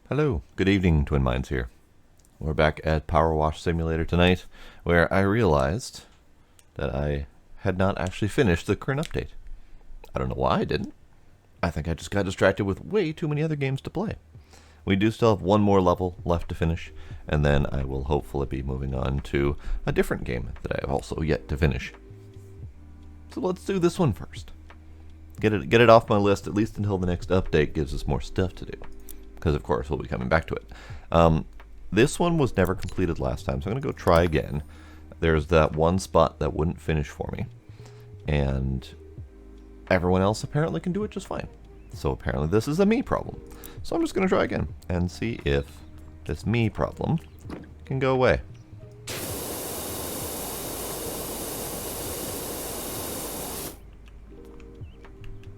Hello, good evening, Twin Minds here. We're back at PowerWash Simulator tonight, where I realized that I had not actually finished the current update. I don't know why I didn't. I think I just got distracted with way too many other games to play. We do still have one more level left to finish, and then I will hopefully be moving on to a different game that I have also yet to finish. So let's do this one first. Get it off my list, at least until the next update gives us more stuff to do. Because, of course, we'll be coming back to it. This one was never completed last time, so I'm going to go try again. There's that one spot that wouldn't finish for me. And everyone else apparently can do it just fine. So apparently this is a me problem. So I'm just going to try again and see if this me problem can go away.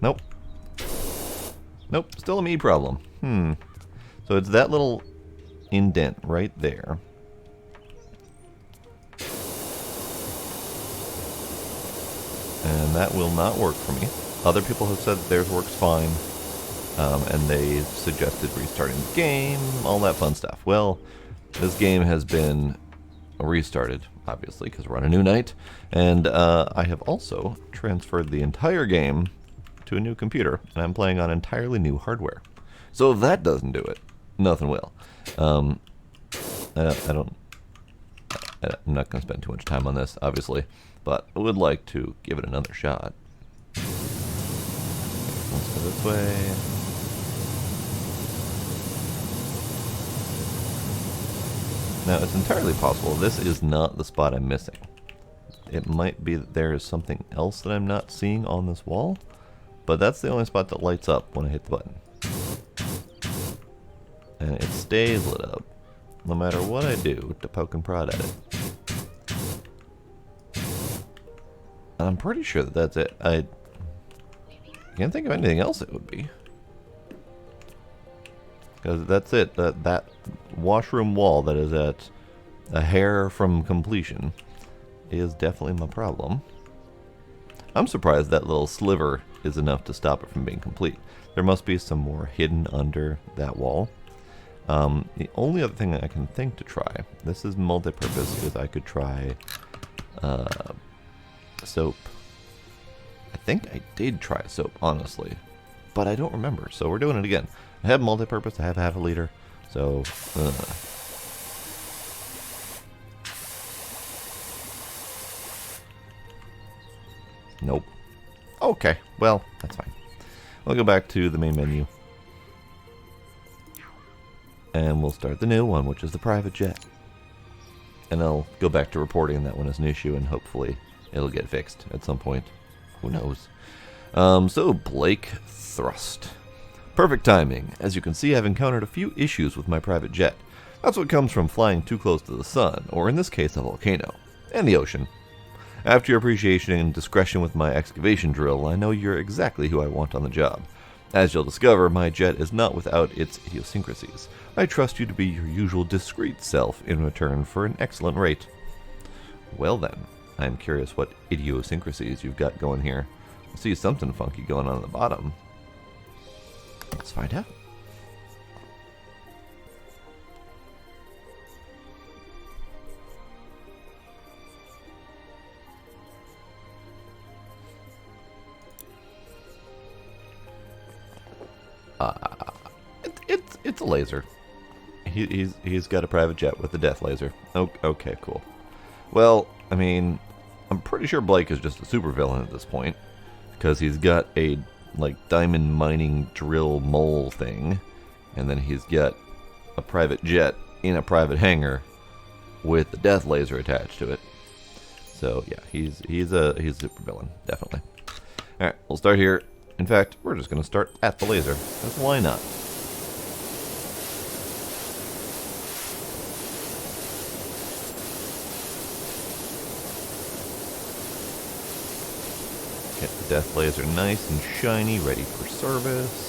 Nope. Nope, still a me problem. So it's that little indent right there. And that will not work for me. Other people have said that theirs works fine. And they suggested restarting the game, all that fun stuff. Well, this game has been restarted, obviously, because we're on a new night. And I have also transferred the entire game to a new computer. And I'm playing on entirely new hardware. So if that doesn't do it, nothing will. I'm not going to spend too much time on this, obviously, but I would like to give it another shot. Let's go this way. Now, it's entirely possible this is not the spot I'm missing. It might be that there is something else that I'm not seeing on this wall, but that's the only spot that lights up when I hit the button. And it stays lit up, no matter what I do to poke and prod at it. And I'm pretty sure that that's it. I can't think of anything else it would be. Because that's it. That washroom wall that is at a hair from completion is definitely my problem. I'm surprised that little sliver is enough to stop it from being complete. There must be some more hidden under that wall. The only other thing I can think to try, this is multi-purpose, is I could try soap. I think I did try soap, honestly, but I don't remember, so we're doing it again. I have multi-purpose, I have half a liter, so nope. Okay, well, that's fine. We'll go back to the main menu. And we'll start the new one, which is the private jet. And I'll go back to reporting that one as an issue, and hopefully it'll get fixed at some point. Who knows? So, Blake Thrust. Perfect timing. As you can see, I've encountered a few issues with my private jet. That's what comes from flying too close to the sun, or in this case, a volcano, and the ocean. After your appreciation and discretion with my excavation drill, I know you're exactly who I want on the job. As you'll discover, my jet is not without its idiosyncrasies. I trust you to be your usual discreet self in return for an excellent rate. Well then, I'm curious what idiosyncrasies you've got going here. I see something funky going on at the bottom. Let's find out. It's a laser. He's got a private jet with a death laser. Okay, cool. Well, I mean, I'm pretty sure Blake is just a supervillain at this point, because he's got a diamond mining drill mole thing, and then he's got a private jet in a private hangar with the death laser attached to it. So yeah, he's a supervillain, definitely. All right, we'll start here. In fact, we're just going to start at the laser, because why not? Get the death laser nice and shiny, ready for service.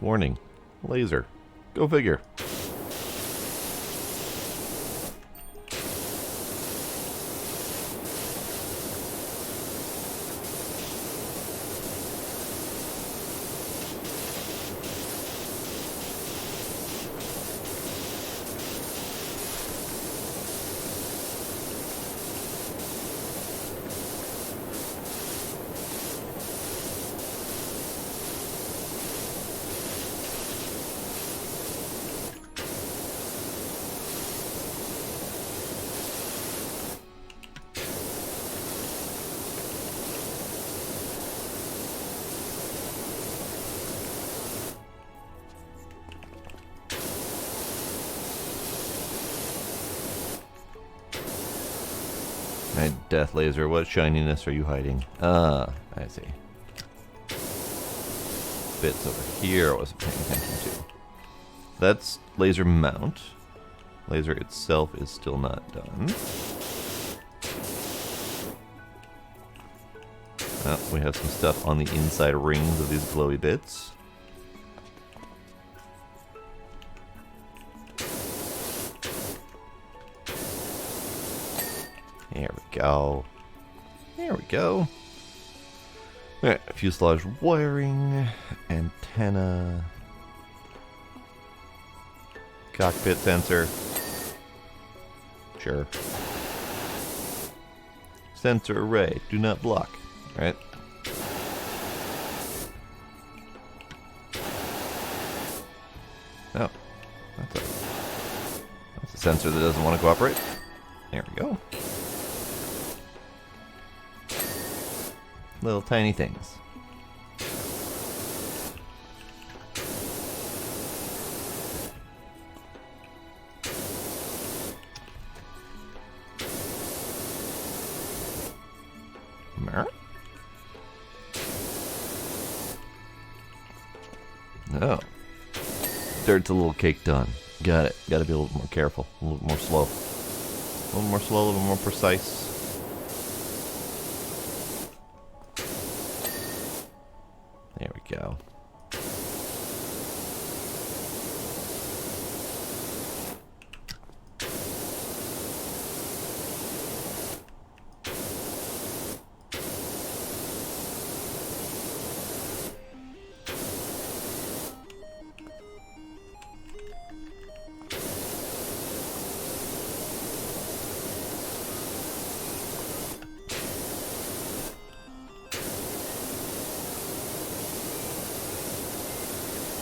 Warning, laser. Go figure. My death laser, what shininess are you hiding? Ah, I see. Bits over here I wasn't paying attention to. That's laser mount. Laser itself is still not done. Oh, we have some stuff on the inside rings of these glowy bits. There we go. There we go. Alright, fuselage wiring, antenna, cockpit sensor. Sure. Sensor array, do not block. Right? Oh, that's a sensor that doesn't want to cooperate. There we go. Little tiny things. Oh. Dirt's a little caked on. Got it. Got to be a little more careful. A little more slow. A little more slow, a little more precise. There we go.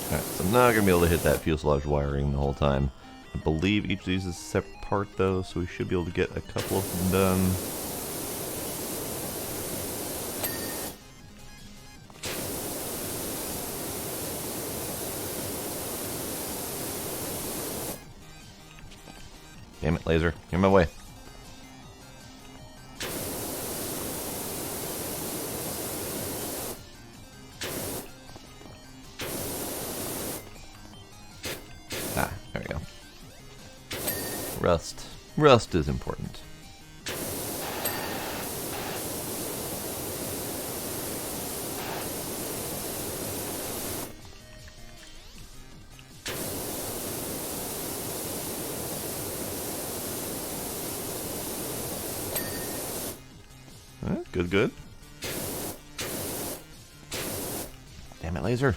Alright, so I'm not going to be able to hit that fuselage wiring the whole time. I believe each of these is a separate part though, so we should be able to get a couple of them done. Damn it, laser. Get in my way. Ah, there we go. Rust. Rust is important. Good, good. Damn it, laser.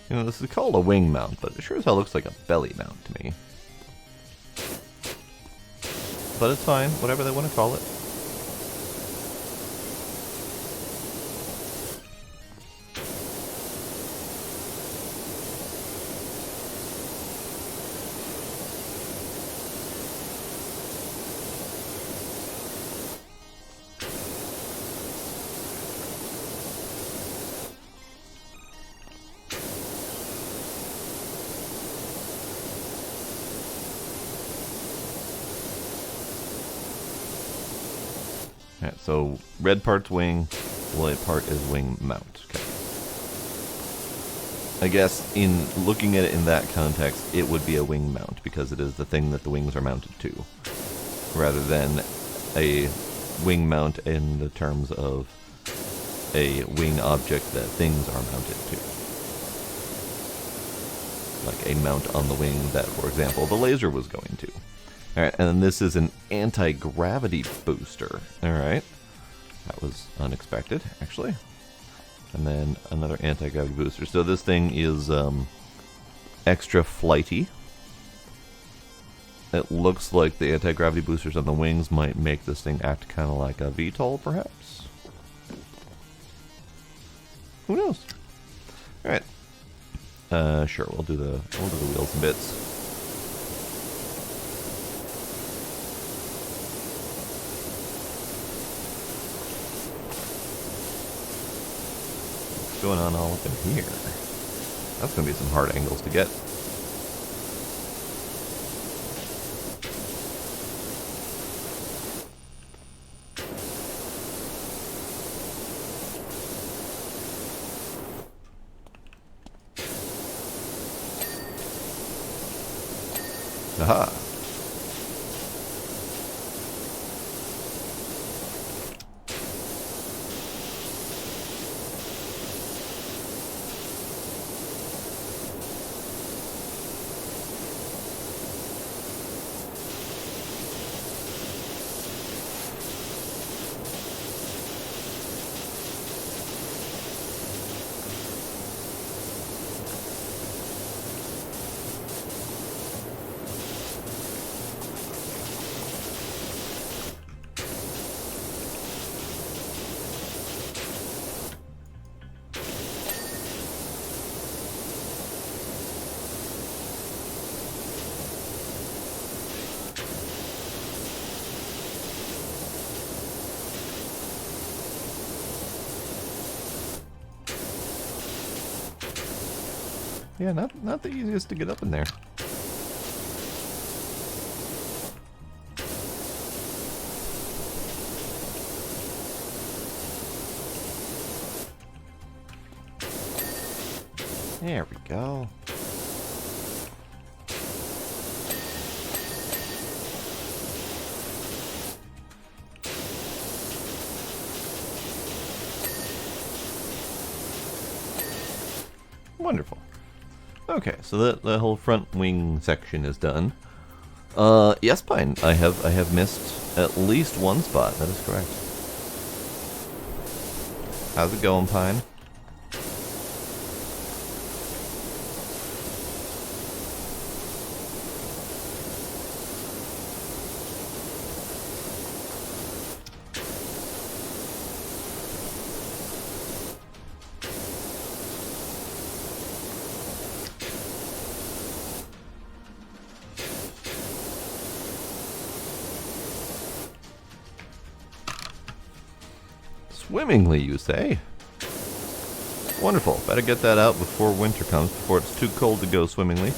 You know, this is called a wing mount, but it sure as hell looks like a belly mount to me. But it's fine, whatever they want to call it. Alright, so red part's wing, white part is wing mount. Okay. I guess in looking at it in that context, it would be a wing mount because it is the thing that the wings are mounted to, rather than a wing mount in the terms of a wing object that things are mounted to. Like a mount on the wing that, for example, the laser was going to. Alright, and then this is an anti-gravity booster. Alright. That was unexpected, actually. And then another anti-gravity booster. So this thing is extra flighty. It looks like the anti-gravity boosters on the wings might make this thing act kind of like a VTOL, perhaps? Who knows? Alright. Sure, we'll do the wheels and bits. What's going on all up in here? That's gonna be some hard angles to get. Aha! Yeah, not the easiest to get up in there. There we go. Wonderful. Okay, so the whole front wing section is done. Yes, Pine, I have missed at least one spot. That is correct. How's it going, Pine? Swimmingly, you say? Wonderful. Better get that out before winter comes, before it's too cold to go swimmingly.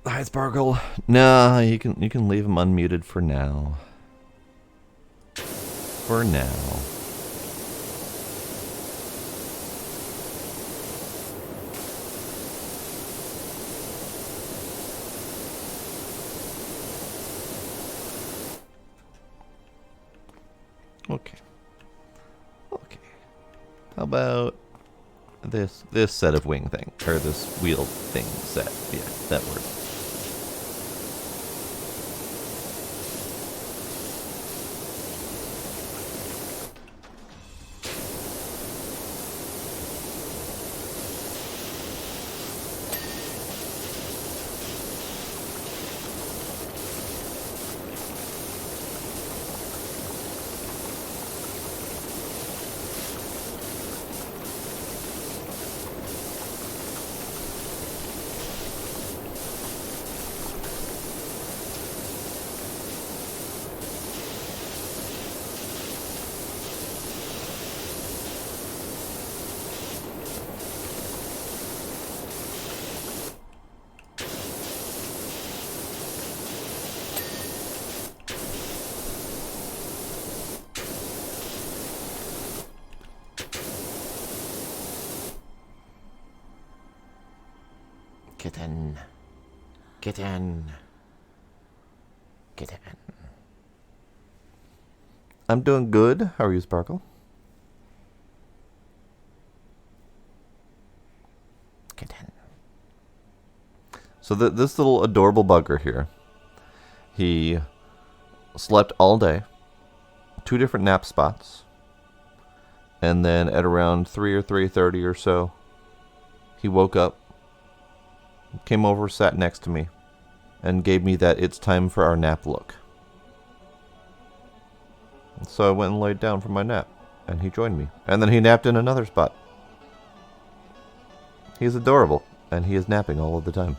Hi, Sparkle. Nah, you can leave him unmuted for now. For now. Okay. Okay. How about this set of wing thing, or this wheel thing set? Yeah, that word. Kitten. Kitten. Kitten. I'm doing good. How are you, Sparkle? Kitten. So this little adorable bugger here, he slept all day, 2 different nap spots, and then at around 3 or 3:30 or so, he woke up, came over, sat next to me, and gave me that "it's time for our nap" look. So I went and laid down for my nap, and he joined me. And then he napped in another spot. He's adorable, and he is napping all of the time.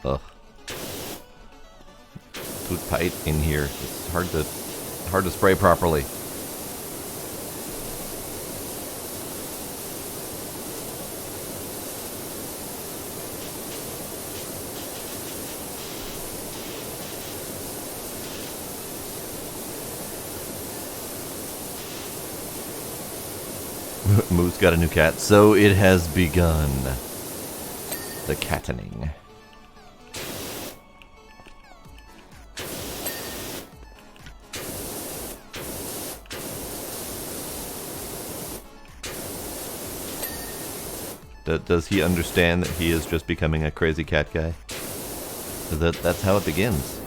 Ugh. Too tight in here. It's hard to spray properly. Moo's got a new cat, so it has begun. The cattening. Does he understand that he is just becoming a crazy cat guy? That's how it begins.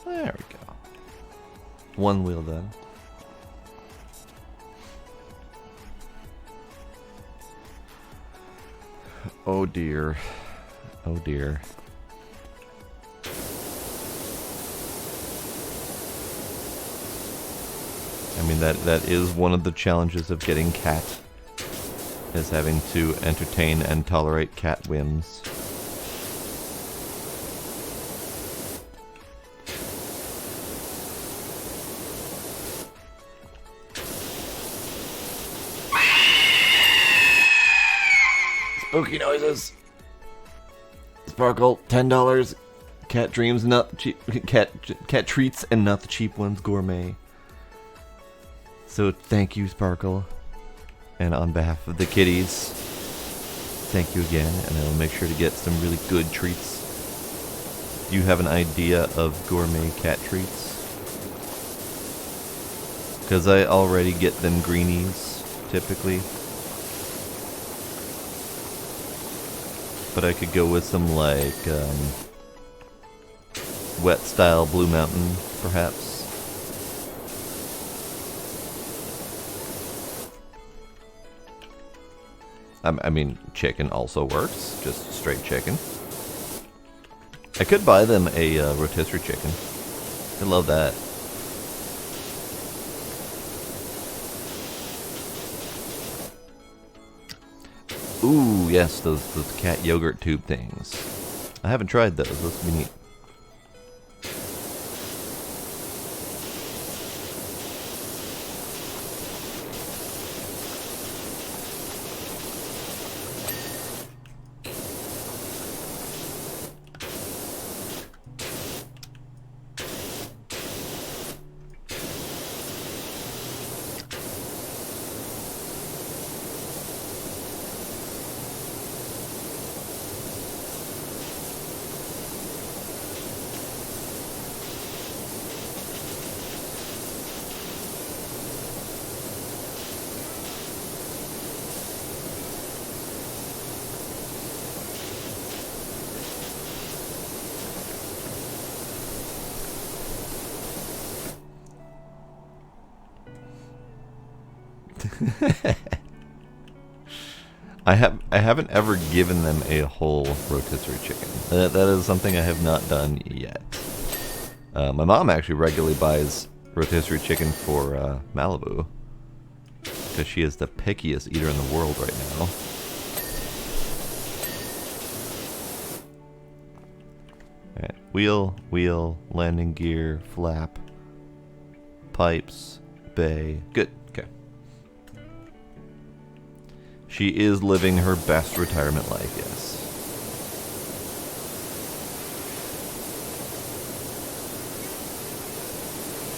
There we go. One wheel done. Oh dear. Oh dear. I mean, that is one of the challenges of getting cat, is having to entertain and tolerate cat whims. Spooky noises. Sparkle, $10. Cat dreams, not the cheap. Cat treats, and not the cheap ones. Gourmet. So thank you, Sparkle, and on behalf of the kitties, thank you again. And I will make sure to get some really good treats. Do you have an idea of gourmet cat treats? Because I already get them greenies typically. But I could go with some, like, wet style Blue Mountain, perhaps. I mean, chicken also works, just straight chicken. I could buy them a rotisserie chicken. I love that. Ooh, yes, those cat yogurt tube things. I haven't tried those. Those would be neat. I haven't ever given them a whole rotisserie chicken. That is something I have not done yet. My mom actually regularly buys rotisserie chicken for Malibu because she is the pickiest eater in the world right now. Alright, wheel, landing gear, flap, pipes, bay. Good, okay. She is living her best retirement life, yes.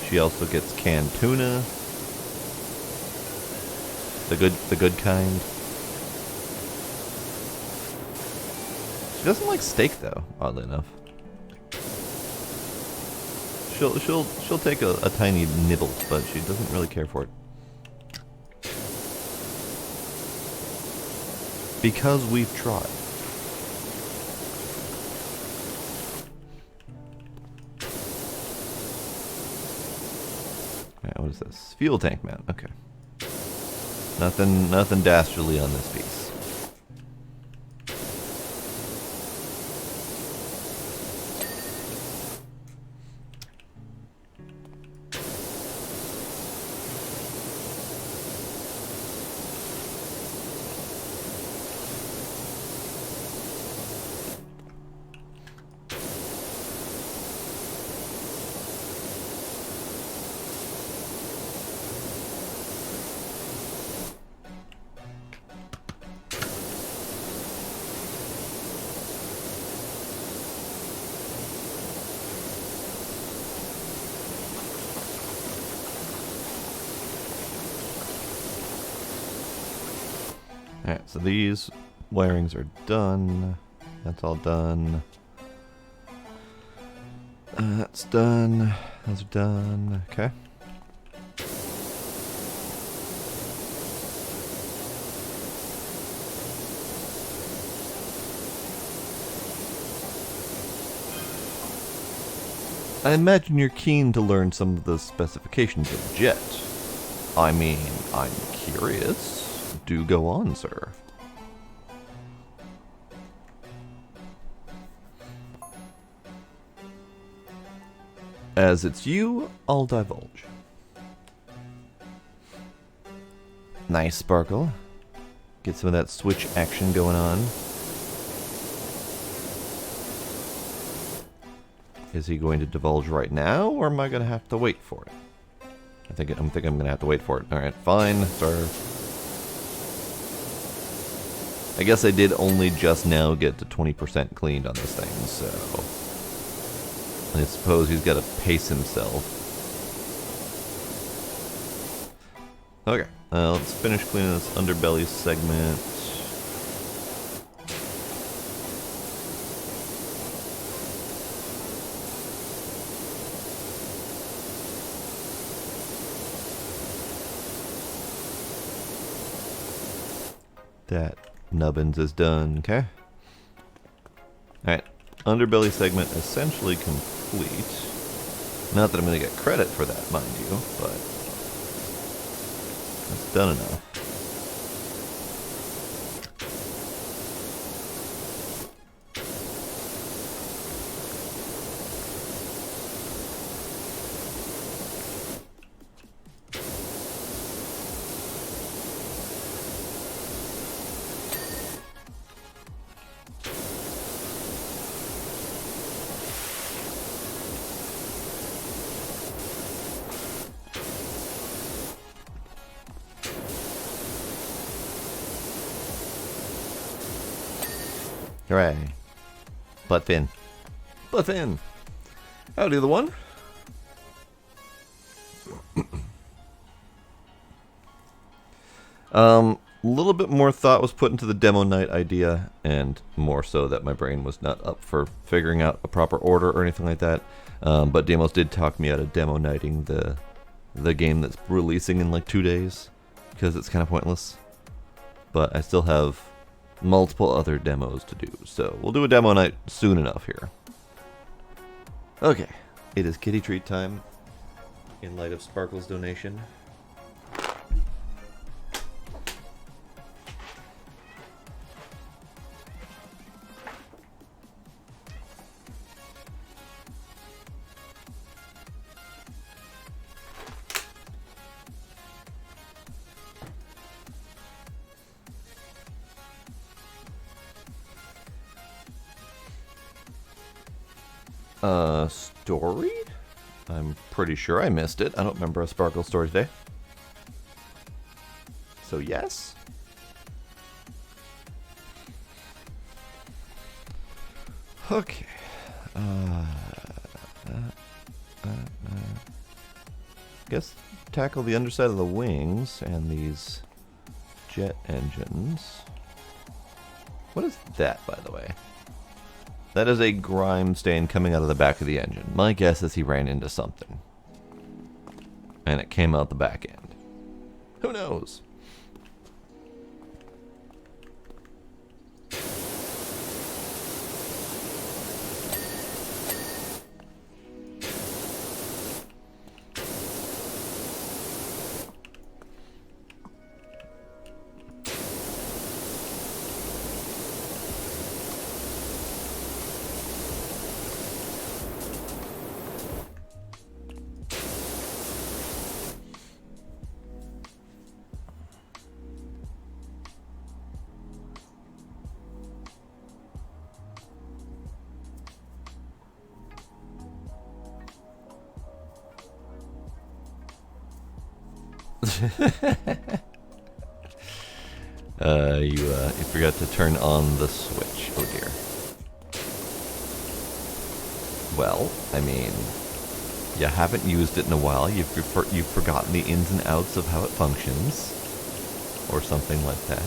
She also gets canned tuna. The good kind. She doesn't like steak though, oddly enough. She'll take a tiny nibble, but she doesn't really care for it. Because we've tried. Alright, what is this? Fuel tank mount, okay. Nothing dastardly on this piece. Alright, so these wirings are done. That's all done. That's done. Those are done. Okay. I imagine you're keen to learn some of the specifications of Jet. I mean, I'm curious. Do go on, sir. As it's you, I'll divulge. Nice sparkle. Get some of that switch action going on. Is he going to divulge right now, or am I going to have to wait for it? I'm thinking I'm going to have to wait for it. All right, fine, sir. I guess I did only just now get to 20% cleaned on this thing, so I suppose he's got to pace himself. Okay, let's finish cleaning this underbelly segment. That nubbins is done, okay? Alright, underbelly segment essentially complete. Not that I'm going to get credit for that, mind you, but it's done enough. Hooray. Butt fin. Butt fin. Howdy, the one. A little bit more thought was put into the demo night idea, and more so that my brain was not up for figuring out a proper order or anything like that. But Demos did talk me out of demo nighting the game that's releasing in like 2 days, because it's kind of pointless. But I still have multiple other demos to do, so we'll do a demo night soon enough here. Okay, it is kitty treat time in light of Sparkle's donation. Story? I'm pretty sure I missed it. I don't remember a Sparkle story today. So yes. Okay. Guess tackle the underside of the wings and these jet engines. What is that, by the way? That is a grime stain coming out of the back of the engine. My guess is he ran into something. And it came out the back end. Who knows? You forgot to turn on the switch. Oh dear. Well, I mean, you haven't used it in a while. You've forgotten the ins and outs of how it functions, or something like that.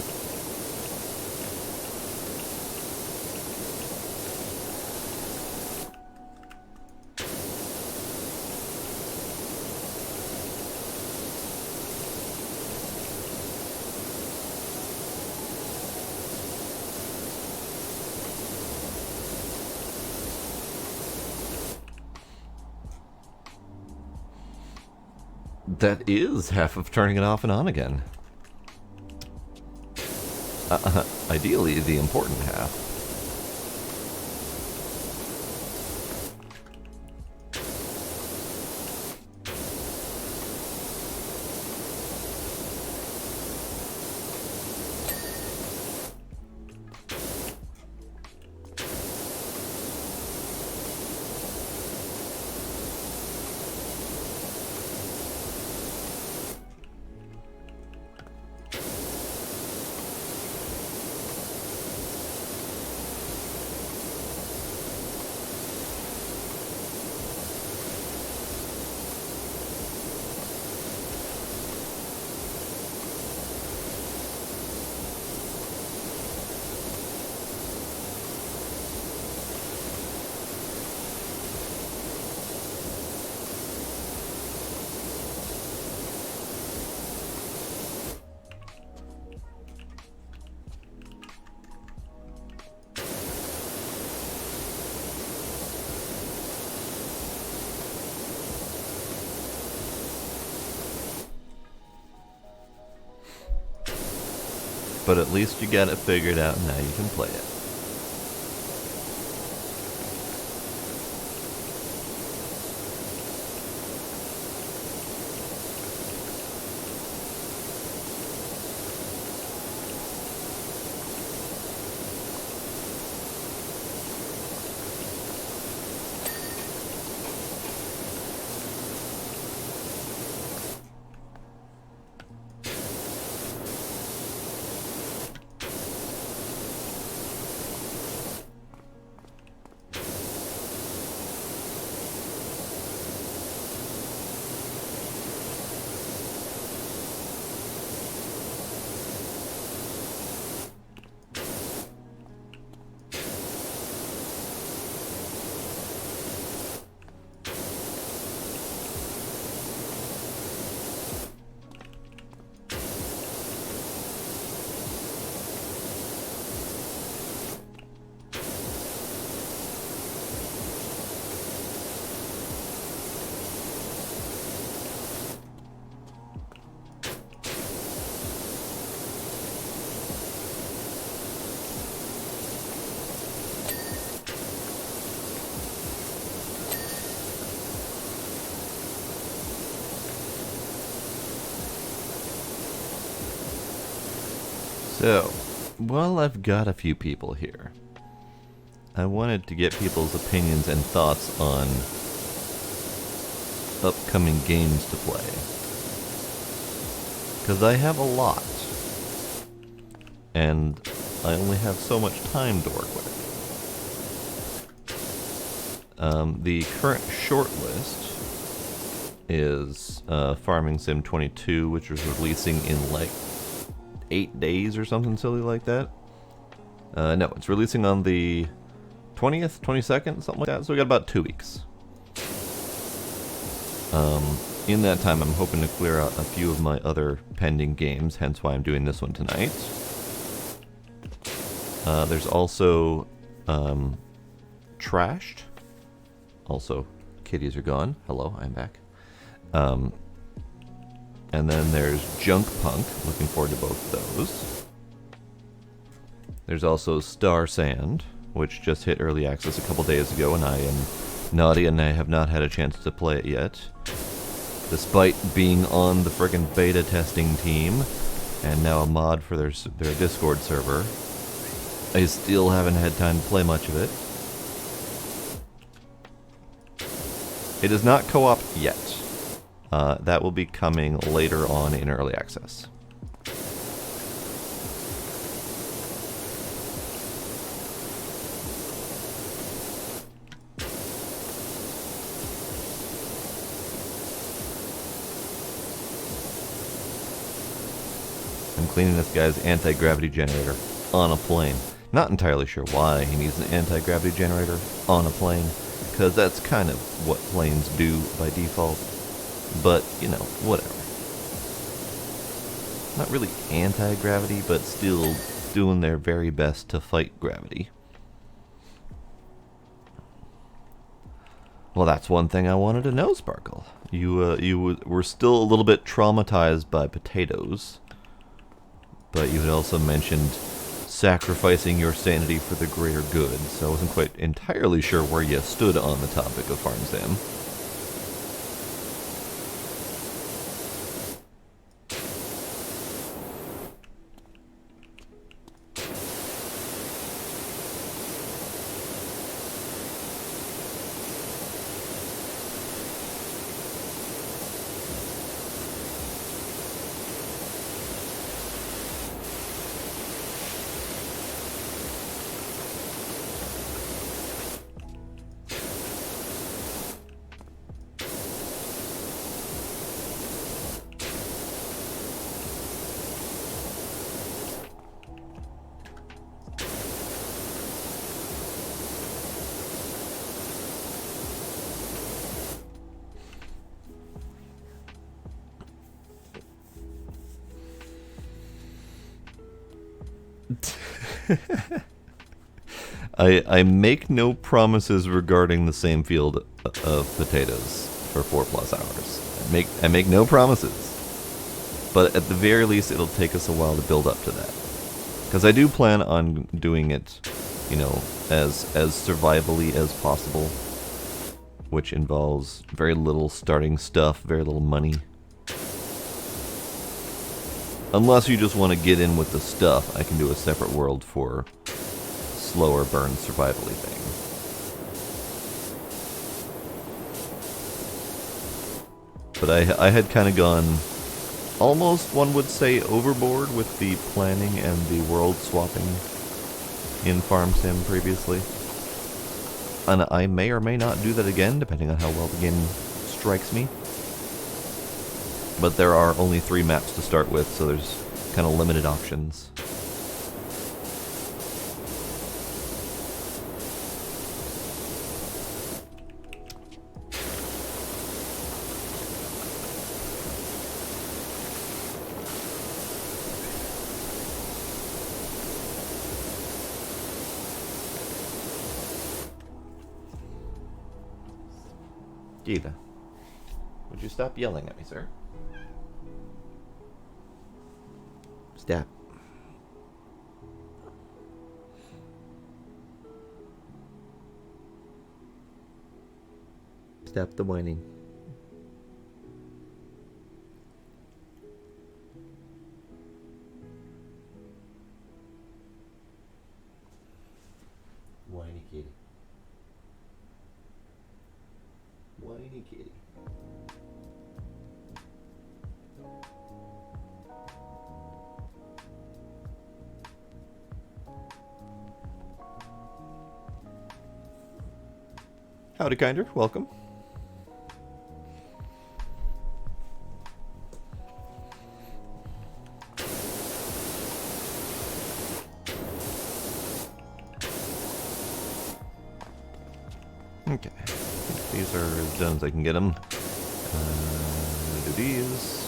That is half of turning it off and on again. Ideally, the important half. But at least you got it figured out and now you can play it. So, well, I've got a few people here. I wanted to get people's opinions and thoughts on upcoming games to play. Because I have a lot. And I only have so much time to work with. The current short list is Farming Sim 22, which is releasing in like 8 days or something silly like that. No, it's releasing on the 20th, 22nd, something like that, so we got about 2 weeks. In that time, I'm hoping to clear out a few of my other pending games, hence why I'm doing this one tonight. There's also Trashed. Also, kitties are gone. Hello, I'm back. And then there's Junk Punk. Looking forward to both of those. There's also Star Sand, which just hit early access a couple days ago, and I am naughty and I have not had a chance to play it yet. Despite being on the friggin' beta testing team, and now a mod for their Discord server, I still haven't had time to play much of it. It is not co-op yet. That will be coming later on in early access. I'm cleaning this guy's anti-gravity generator on a plane. Not entirely sure why he needs an anti-gravity generator on a plane, because that's kind of what planes do by default. But, you know, whatever. Not really anti-gravity, but still doing their very best to fight gravity. Well, that's one thing I wanted to know, Sparkle. You were still a little bit traumatized by potatoes, but you had also mentioned sacrificing your sanity for the greater good, so I wasn't quite entirely sure where you stood on the topic of Farm Sim. I make no promises regarding the same field of potatoes for 4+ hours. I make no promises. But at the very least, it'll take us a while to build up to that. Because I do plan on doing it, you know, as survivally as possible. Which involves very little starting stuff, very little money. Unless you just want to get in with the stuff, I can do a separate world for slower burn survivally thing. But I had kind of gone almost, one would say, overboard with the planning and the world swapping in Farm Sim previously. And I may or may not do that again, depending on how well the game strikes me. But there are only 3 maps to start with, so there's kind of limited options. Gita, would you stop yelling at me, sir? Stop. Stop the whining. Whiny. kitty. Whiny kitty. Howdy, Kinder. Welcome. Okay. These are as done as I can get them. Do these.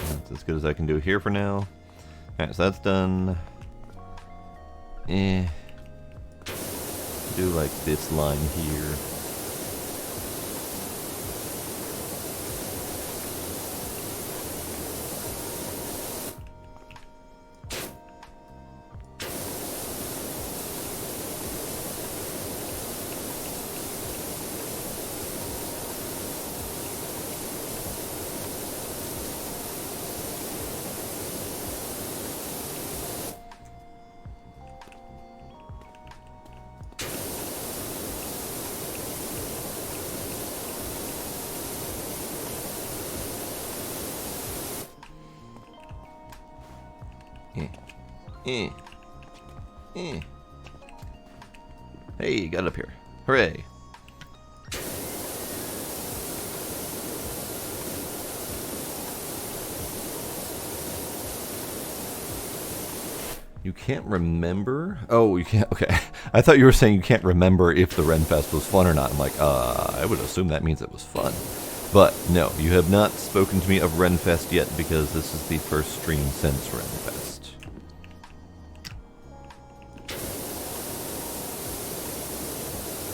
That's as good as I can do here for now. Alright, so that's done. Do like this line here. Hey, got it up here. Hooray. You can't remember? Oh, you can't. Okay. I thought you were saying you can't remember if the Renfest was fun or not. I'm like, I would assume that means it was fun. But no, you have not spoken to me of Renfest yet because this is the first stream since Renfest.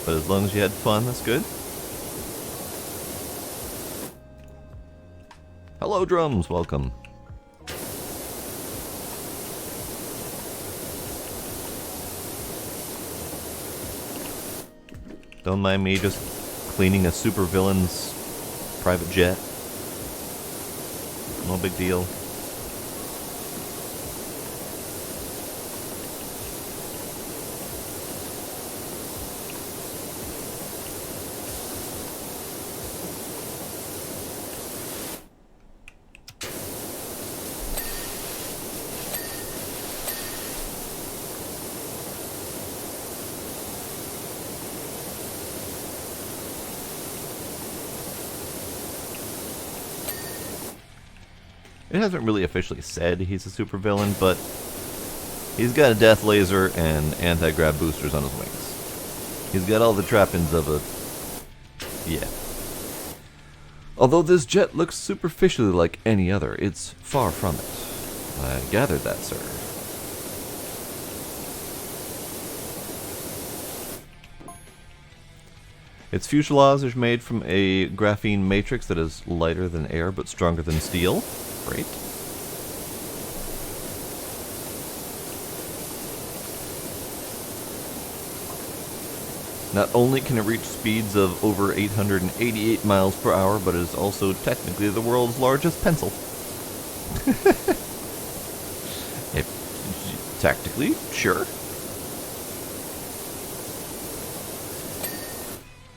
But as long as you had fun, that's good. Hello, drums. Welcome. Don't mind me just cleaning a supervillain's private jet. No big deal. It hasn't really officially said he's a supervillain, but he's got a death laser and anti-grav boosters on his wings. He's got all the trappings of a... yeah. Although this jet looks superficially like any other, it's far from it. I gathered that, sir. Its fuselage is made from a graphene matrix that is lighter than air but stronger than steel. Great. Not only can it reach speeds of over 888 miles per hour, but it is also technically the world's largest pencil. Tactically, sure.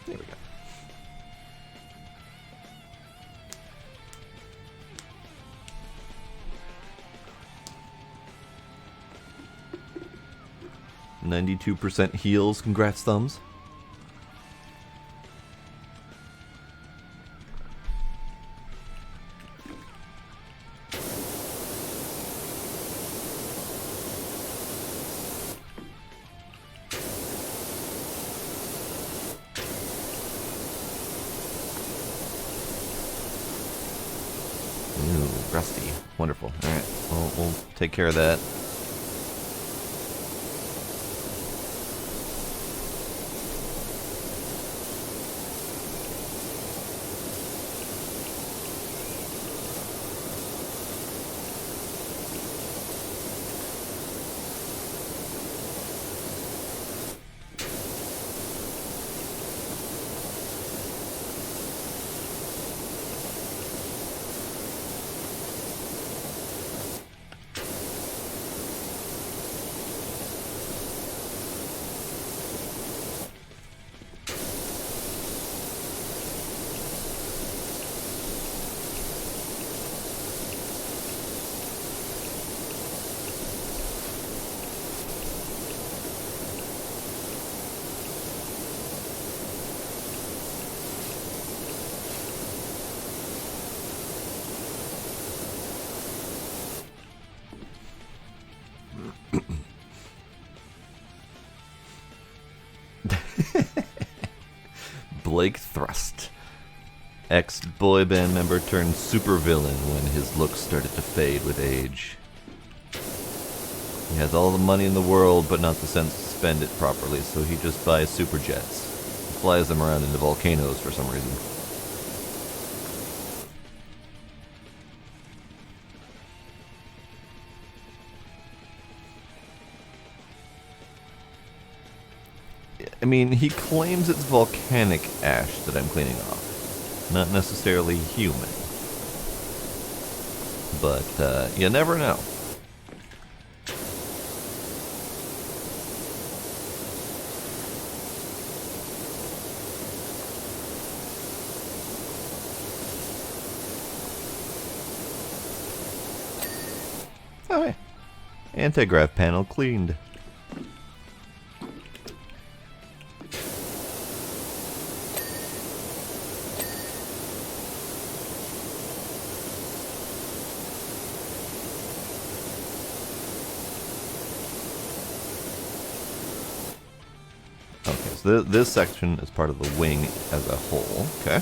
There we go. %, heals. Congrats, thumbs. Ooh, rusty. Wonderful. Alright, we'll take care of that. Blake Thrust. Ex-boy band member turned supervillain when his looks started to fade with age. He has all the money in the world, but not the sense to spend it properly, so he just buys super jets. Flies them around into volcanoes for some reason. I mean, he claims it's volcanic ash that I'm cleaning off, not necessarily human. But you never know. Oh, hey. Anti-grav panel cleaned. Okay, so this section is part of the wing as a whole. Okay.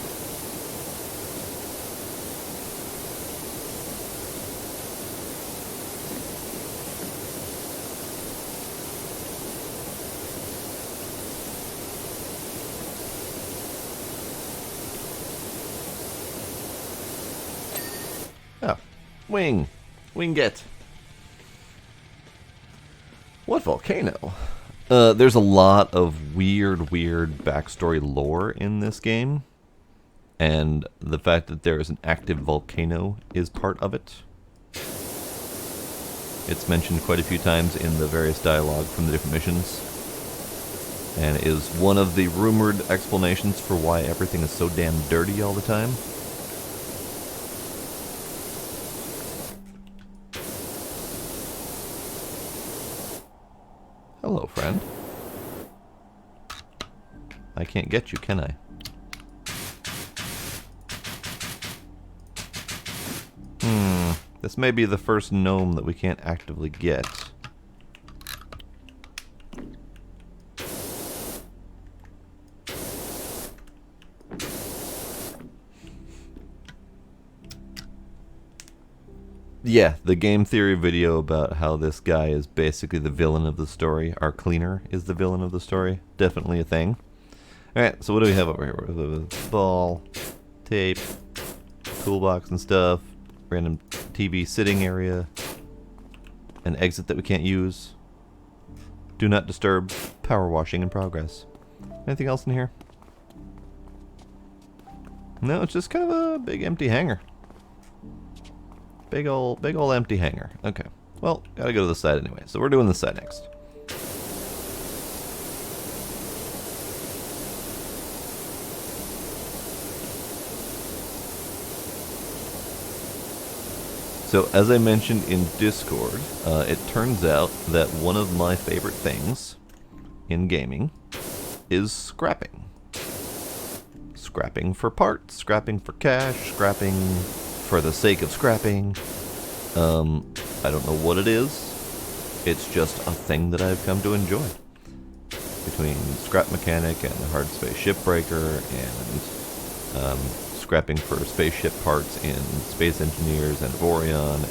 Oh, wing. Winget. What volcano? There's a lot of weird backstory lore in this game. And the fact that there is an active volcano is part of it. It's mentioned quite a few times in the various dialogue from the different missions. And is one of the rumored explanations for why everything is so damn dirty all the time. Hello, friend. I can't get you, can I? This may be the first gnome that we can't actively get. Yeah, the game theory video about how this guy is basically the villain of the story. Our cleaner is the villain of the story. Definitely a thing. Alright, so what do we have over here? We have a ball, tape, toolbox and stuff, random TV sitting area, an exit that we can't use. Do not disturb, power washing in progress. Anything else in here? No, it's just kind of a big empty hangar. Big ol' empty hangar. Okay. Well, gotta go to the side anyway. So we're doing the side next. So as I mentioned in Discord, it turns out that one of my favorite things in gaming is scrapping. Scrapping for parts, scrapping for cash, scrapping for the sake of scrapping. I don't know what it is. It's just a thing that I've come to enjoy. Between Scrap Mechanic and Hard Space Shipbreaker and scrapping for spaceship parts in Space Engineers and Vorion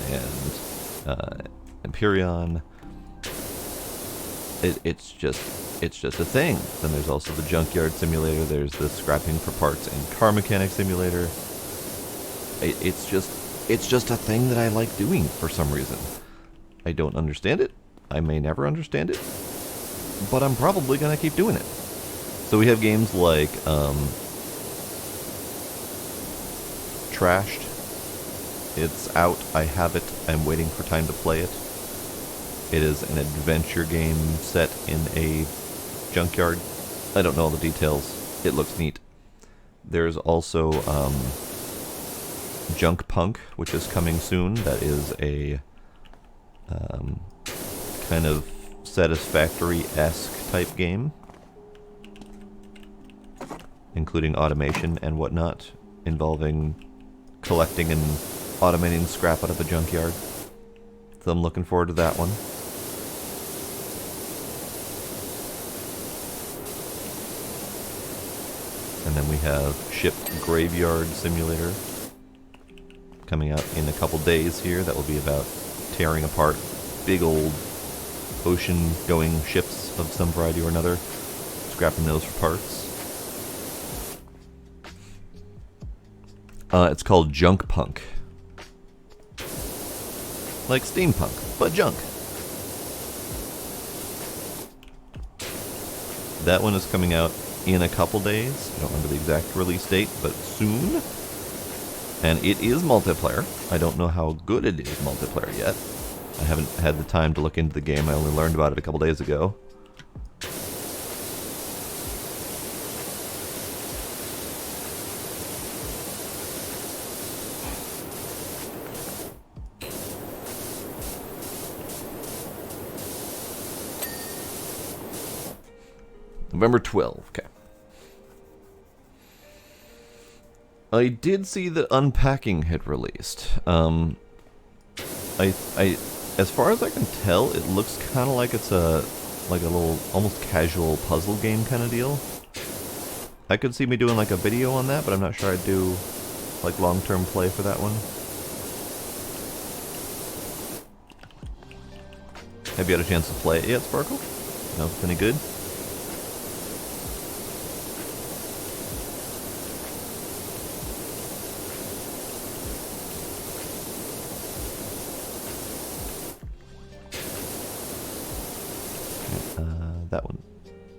and Empyreon. It's just a thing. Then there's also the Junkyard Simulator. There's the scrapping for parts in Car Mechanic Simulator. It's just a thing that I like doing for some reason. I don't understand it. I may never understand it. But I'm probably going to keep doing it. So we have games like Trashed. It's out. I have it. I'm waiting for time to play it. It is an adventure game set in a junkyard. I don't know all the details. It looks neat. There's also Junk Punk, which is coming soon. That is a kind of Satisfactory-esque type game, including automation and whatnot, involving collecting and automating scrap out of a junkyard. So I'm looking forward to that one. And then we have Ship Graveyard Simulator coming out in a couple days here. That will be about tearing apart big old ocean-going ships of some variety or another, scrapping those for parts. It's called Junk Punk. Like steampunk, but junk. That one is coming out in a couple days. I don't remember the exact release date, but soon. And it is multiplayer. I don't know how good it is multiplayer yet. I haven't had the time to look into the game. I only learned about it a couple days ago. November 12th. Okay. I did see that Unpacking had released. As far as I can tell, it looks kind of like it's a little almost casual puzzle game kind of deal. I could see me doing like a video on that, but I'm not sure I'd do like long-term play for that one. Have you had a chance to play it yet, Sparkle? No, it's any good? That one.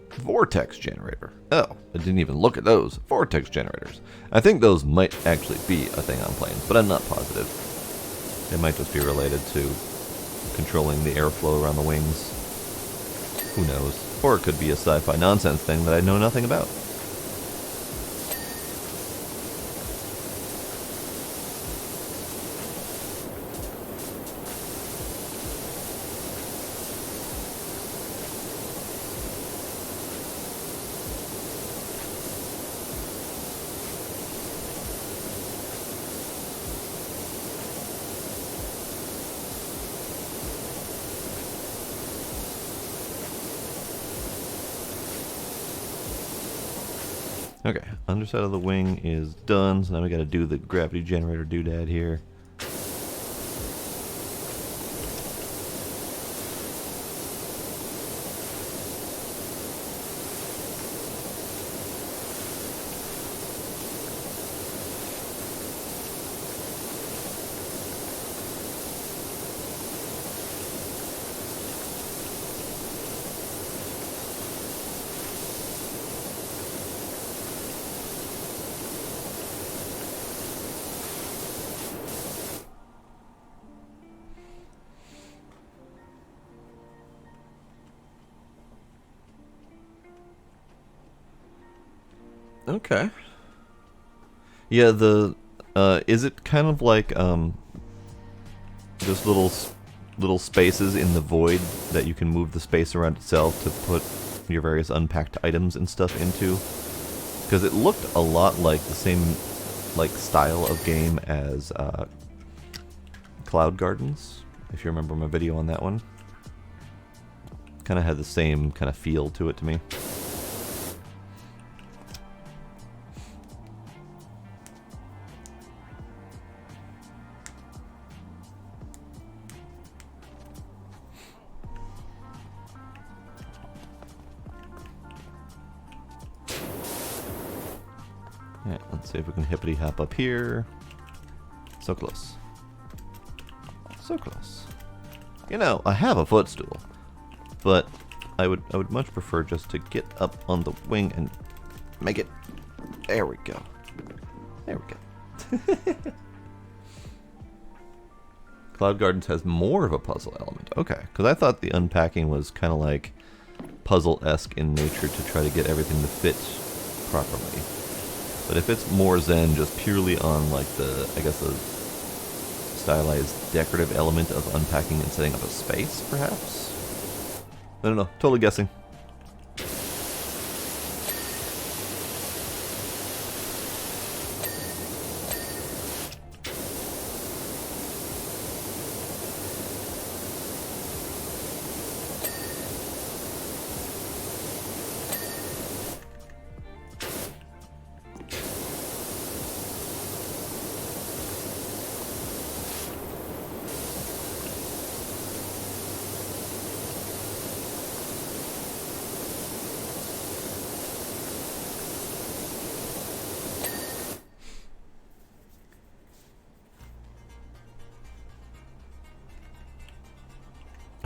Vortex generator. Oh, I didn't even look at those. Vortex generators. I think those might actually be a thing on planes, but I'm not positive. It might just be related to controlling the airflow around the wings. Who knows? Or it could be a sci-fi nonsense thing that I know nothing about. Okay, underside of the wing is done, so now we gotta do the gravity generator doodad here. Okay. Yeah, is it kind of like just little spaces in the void that you can move the space around itself to put your various unpacked items and stuff into? Because it looked a lot like the same like style of game as Cloud Gardens, if you remember my video on that one. Kind of had the same kind of feel to it to me. Yeah, let's see if we can hippity hop up here. So close. So close. You know, I have a footstool, but I would much prefer just to get up on the wing and make it. There we go. There we go. Cloud Gardens has more of a puzzle element. Okay, because I thought the unpacking was kind of like puzzle-esque in nature to try to get everything to fit properly. But if it's more zen, just purely on like the, I guess the stylized decorative element of unpacking and setting up a space, perhaps? I don't know, totally guessing.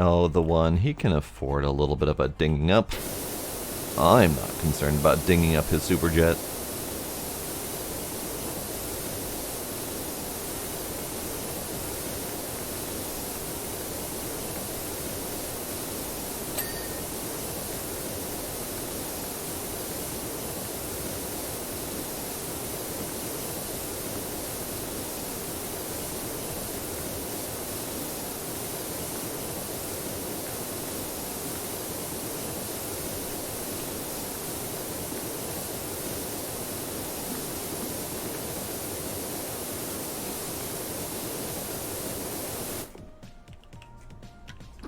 Oh, the one. He can afford a little bit of a dinging up. I'm not concerned about dinging up his superjet.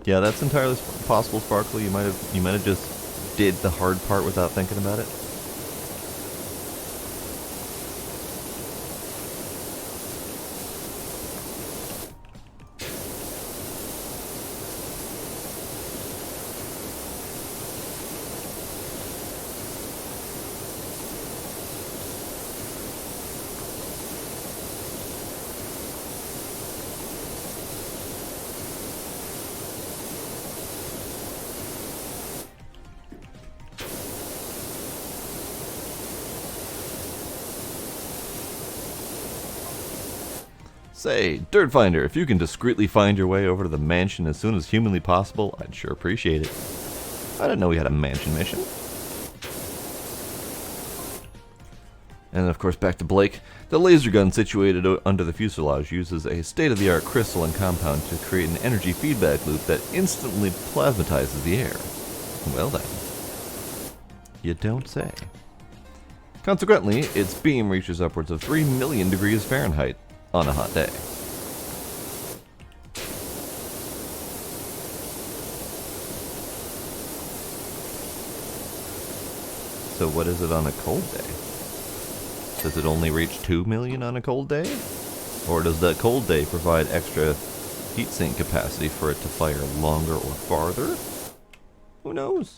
Yeah, that's entirely possible, Sparkly. You might have just did the hard part without thinking about it. Say, Dirt Finder, if you can discreetly find your way over to the mansion as soon as humanly possible, I'd sure appreciate it. I didn't know we had a mansion mission. And of course, back to Blake. The laser gun situated under the fuselage uses a state-of-the-art crystalline compound to create an energy feedback loop that instantly plasmatizes the air. Well then. You don't say. Consequently, its beam reaches upwards of 3 million degrees Fahrenheit on a hot day. So what is it on a cold day? Does it only reach 2 million on a cold day? Or does that cold day provide extra heat sink capacity for it to fire longer or farther? Who knows?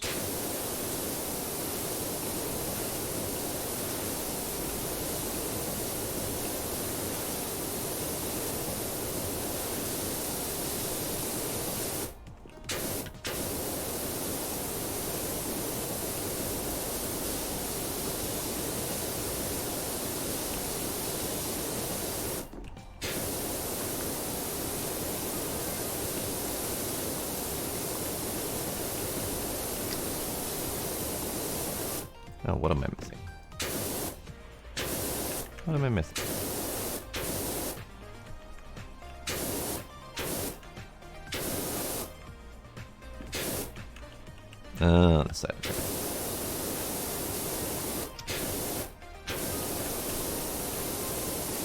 Oh, what am I missing? What am I missing? Oh, the side.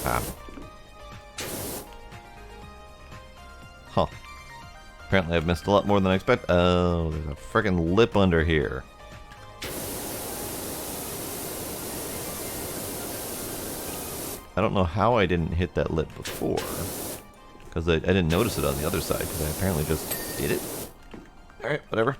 Ah. Huh. Apparently I've missed a lot more than I expect. Oh, there's a freaking lip under here. I don't know how I didn't hit that lip before, because I didn't notice it on the other side, because I apparently just did it. Alright, whatever.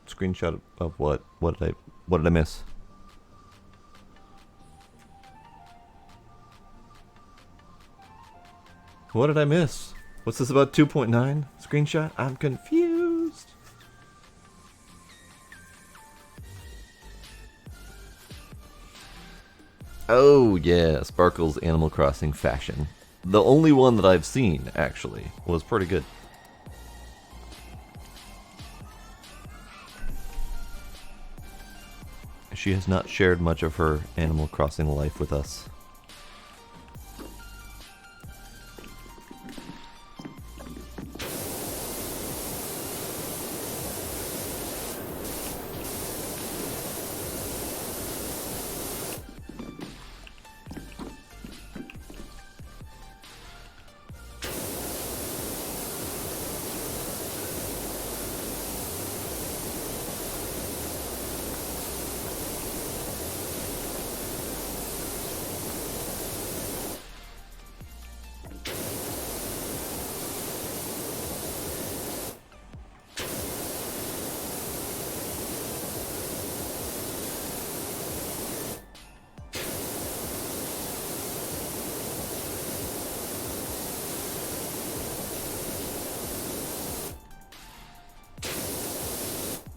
Screenshot of what? What did I miss? What did I miss? What's this about 2.9? Screenshot? I'm confused. Oh yeah, Sparkle's Animal Crossing fashion. The only one that I've seen, actually, was pretty good. She has not shared much of her Animal Crossing life with us.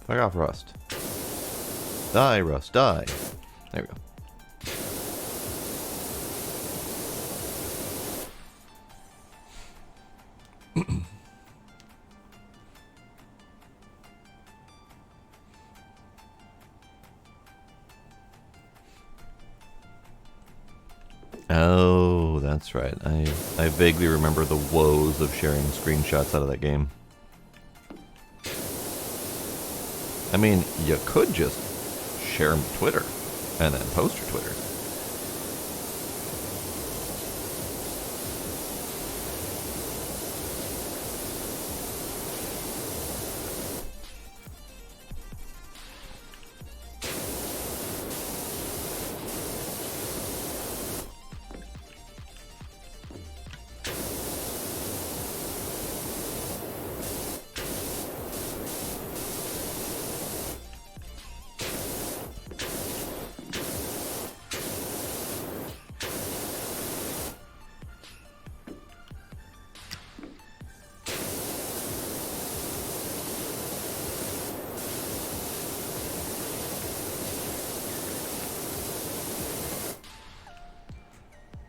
Fuck off, Rust. Die, Rust, die. There we go. Oh, that's right. I vaguely remember the woes of sharing screenshots out of that game. I mean, you could just share them to Twitter and then post your Twitter.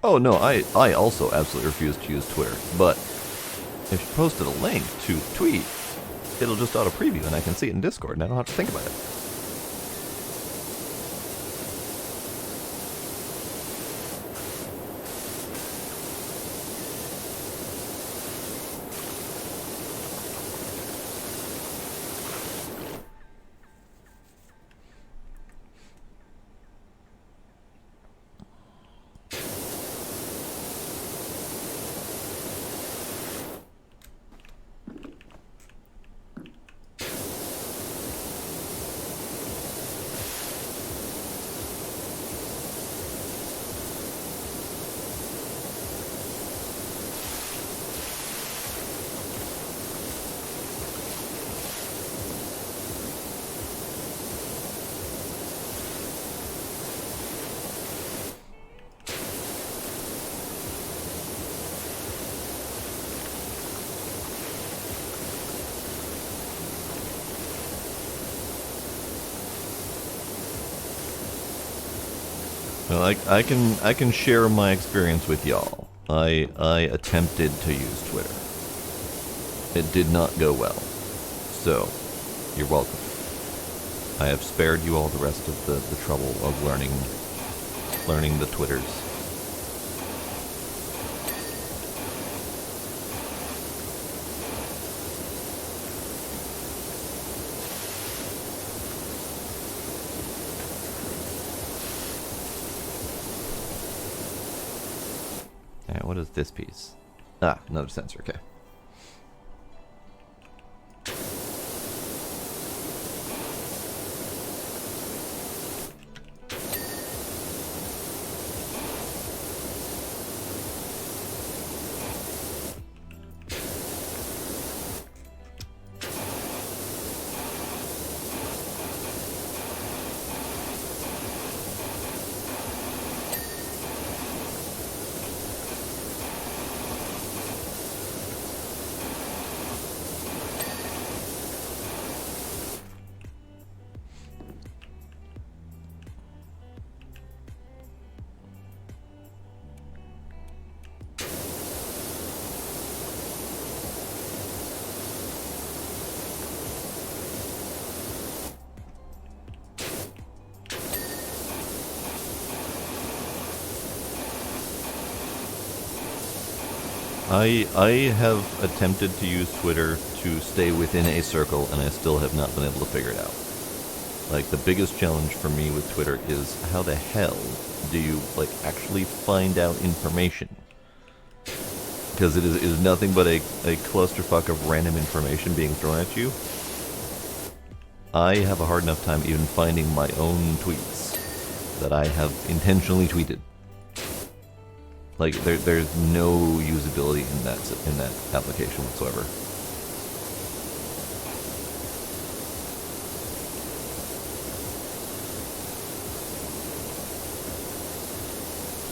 Oh no, I also absolutely refuse to use Twitter, but if you posted a link to a tweet, it'll just auto-preview and I can see it in Discord and I don't have to think about it. Well, I can share my experience with y'all. I attempted to use Twitter. It did not go well. So, you're welcome. I have spared you all the rest of the trouble of learning the Twitters. Alright, what is this piece? Ah, another sensor, okay. I have attempted to use Twitter to stay within a circle, and I still have not been able to figure it out. Like, the biggest challenge for me with Twitter is how the hell do you, like, actually find out information? Because it is nothing but a clusterfuck of random information being thrown at you. I have a hard enough time even finding my own tweets that I have intentionally tweeted. Like, there's no usability in that application whatsoever.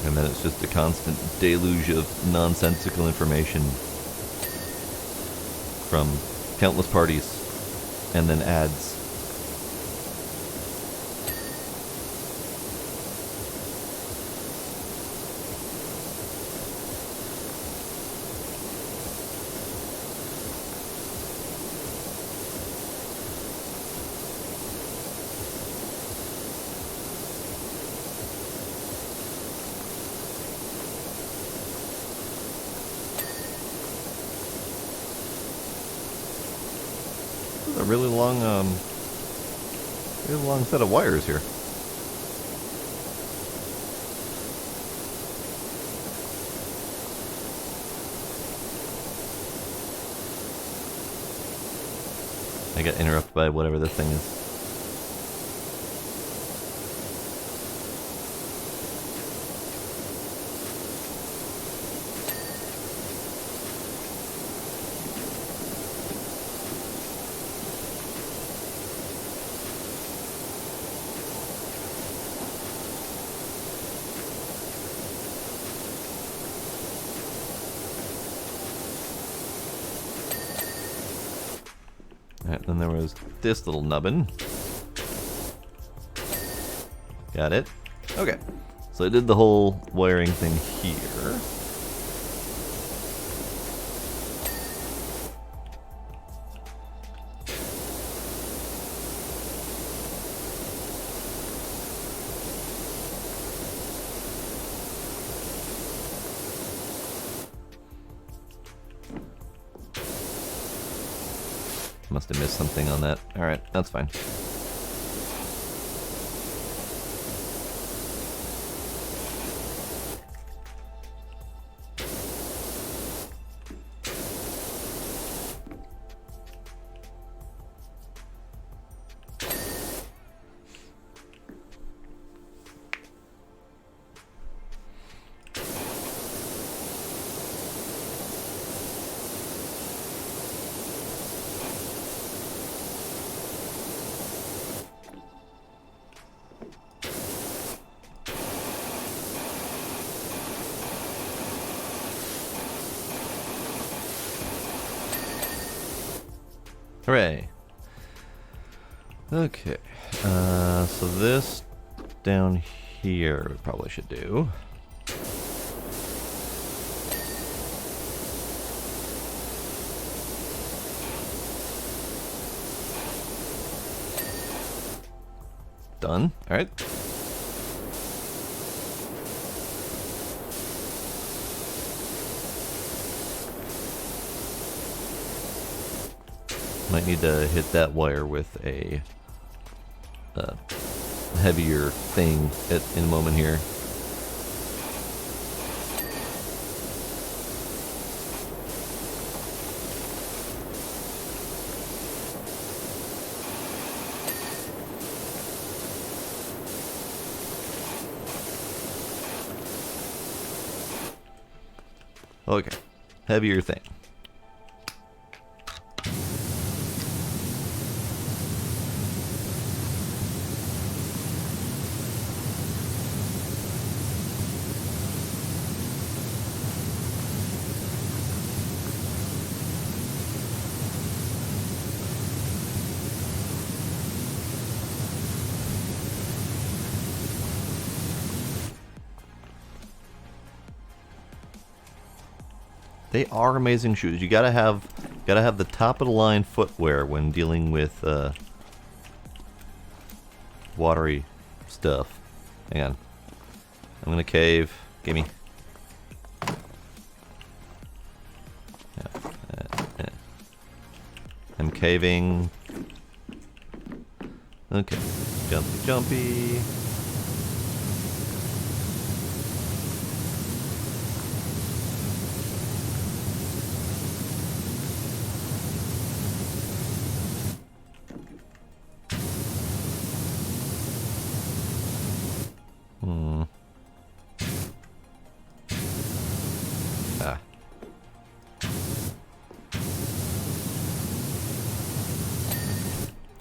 And then it's just a constant deluge of nonsensical information from countless parties, and then ads, really long set of wires here. I got interrupted by whatever this thing is. Alright, then there was this little nubbin. Got it. Okay. So I did the whole wiring thing here. Must have missed something on that. Alright, that's fine. Hooray. Okay, so this down here we probably should do. Done. All right. Might need to hit that wire with a heavier thing in a moment here. Okay, heavier thing. They are amazing shoes. You gotta have the top of the line footwear when dealing with watery stuff. Hang on. I'm gonna cave. Gimme. I'm caving. Okay. Jumpy, jumpy.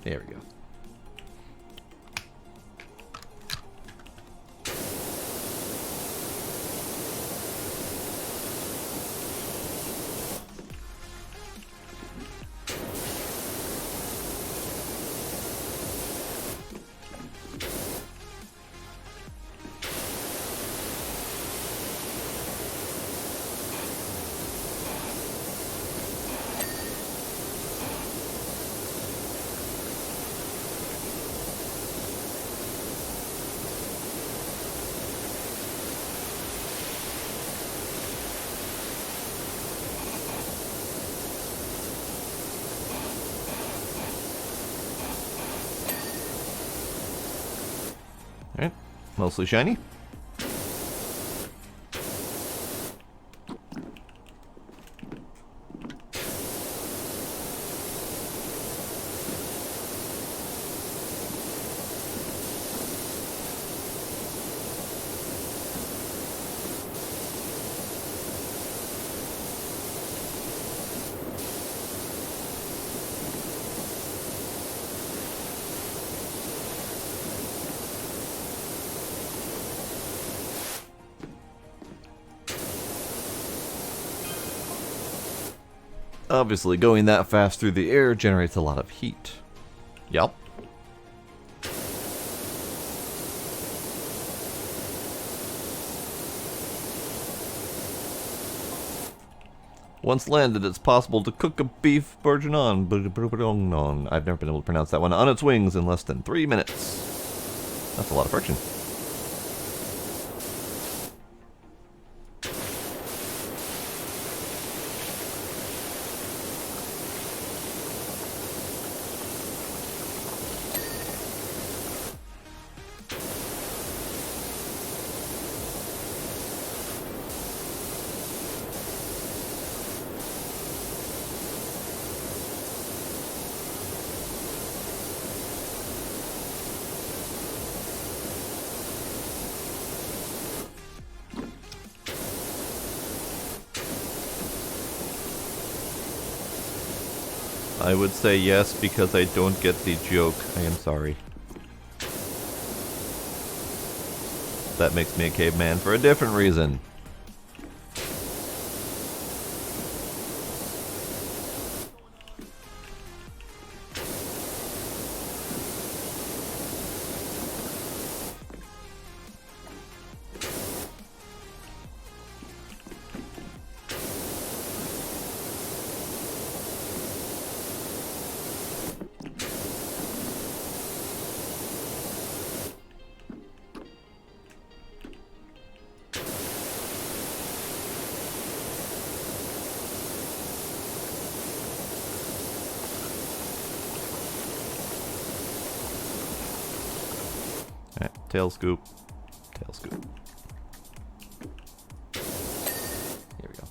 There we go. Alright, mostly shiny. Obviously, going that fast through the air generates a lot of heat. Yup. Once landed, it's possible to cook a beef bourguignon. I've never been able to pronounce that one. On its wings in less than 3 minutes. That's a lot of friction. I would say yes because I don't get the joke. I am sorry. That makes me a caveman for a different reason. Alright, tail scoop. Tail scoop. Here we go.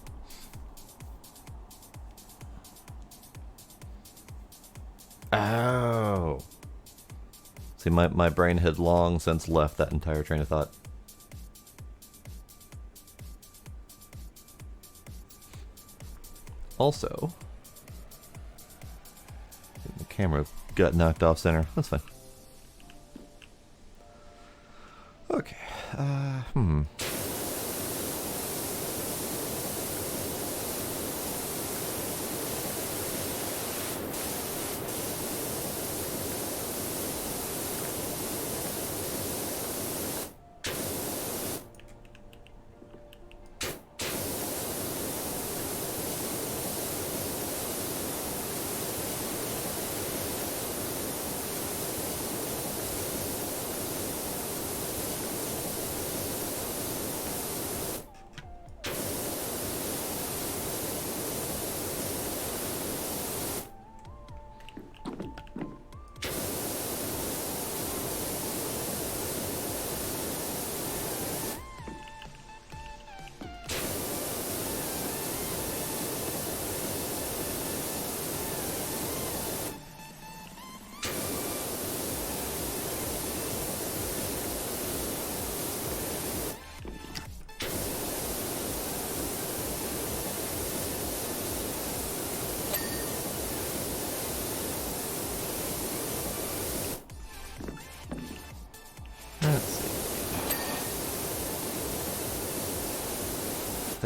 Ow! See, my brain had long since left that entire train of thought. Also, the camera got knocked off center. That's fine. Okay. I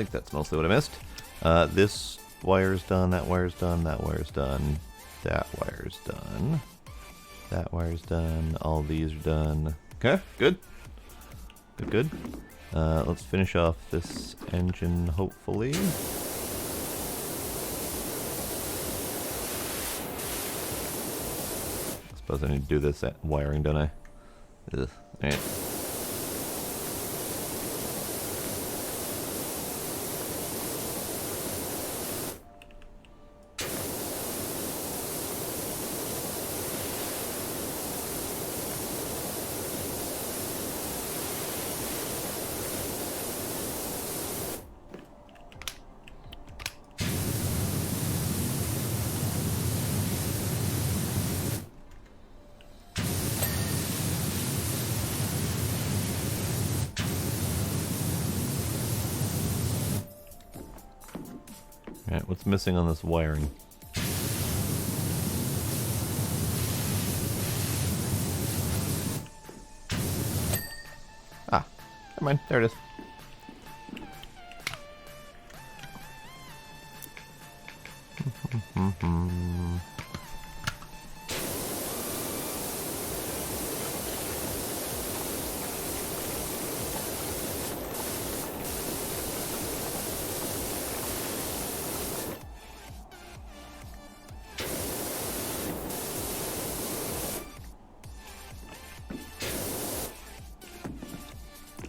think that's mostly what I missed. This wire's done, that wire's done, that wire's done, that wire's done, that wire's done, all these are done. Okay, good. Good, good. Let's finish off this engine, hopefully. I suppose I need to do this at wiring, don't I? Ugh. Alright. Alright, what's missing on this wiring? Ah, never mind. There it is.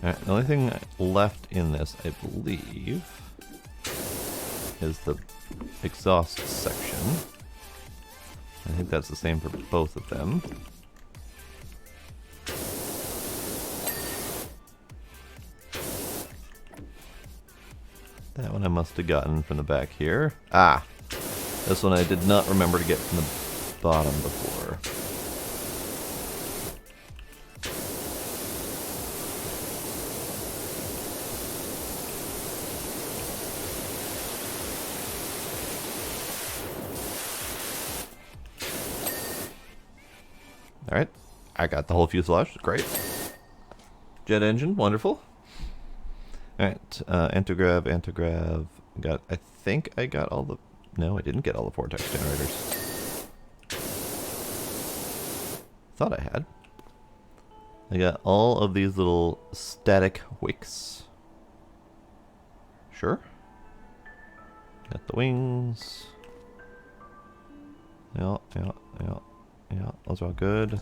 Alright, the only thing left in this, I believe, is the exhaust section. I think that's the same for both of them. That one I must have gotten from the back here. Ah! This one I did not remember to get from the bottom before. Alright, I got the whole fuselage, great. Jet engine, wonderful. Alright, antigrav, I think I got all the, no I didn't get all the vortex generators. Thought I had. I got all of these little static wicks. Sure. Got the wings. Yeah, those are all good.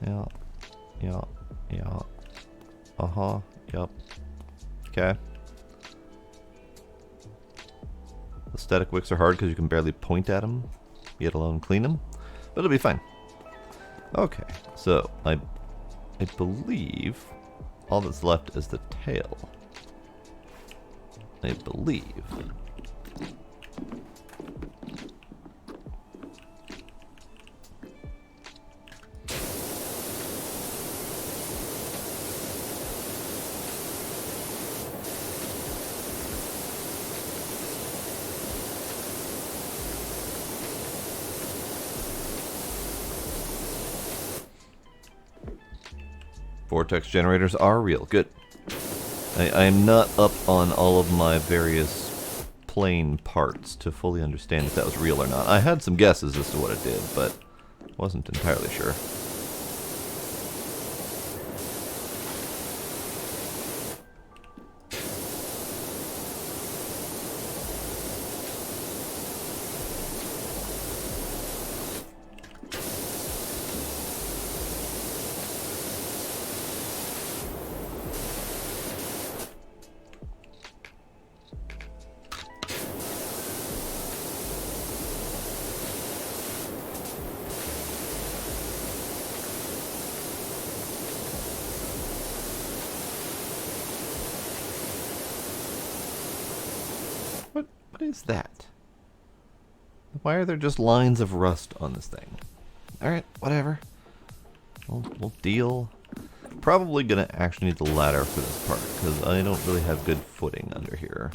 Yeah. Yep. Okay. The static wicks are hard because you can barely point at them, yet alone clean them, but it'll be fine. Okay, so I believe all that's left is the tail. I believe. Vortex generators are real. Good. I am not up on all of my various plane parts to fully understand if that was real or not. I had some guesses as to what it did, but wasn't entirely sure. What is that? Why are there just lines of rust on this thing? Alright, whatever. We'll deal. Probably gonna actually need the ladder for this part, because I don't really have good footing under here.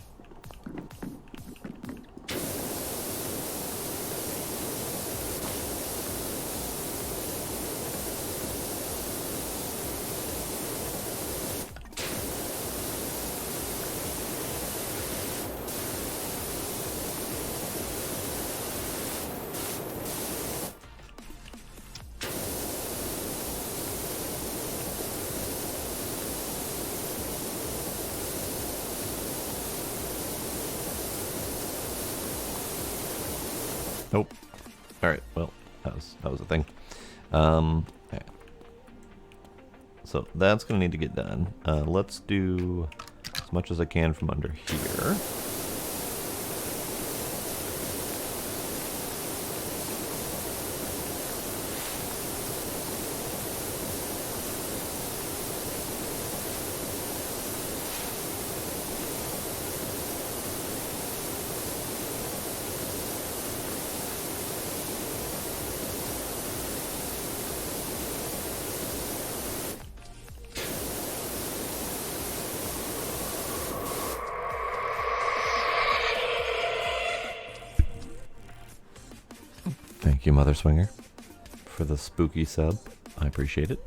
Nope. Alright, well, that was a thing. Okay. So that's gonna need to get done. Let's do as much as I can from under here. Thank you, Mother Swinger, for the spooky sub. I appreciate it.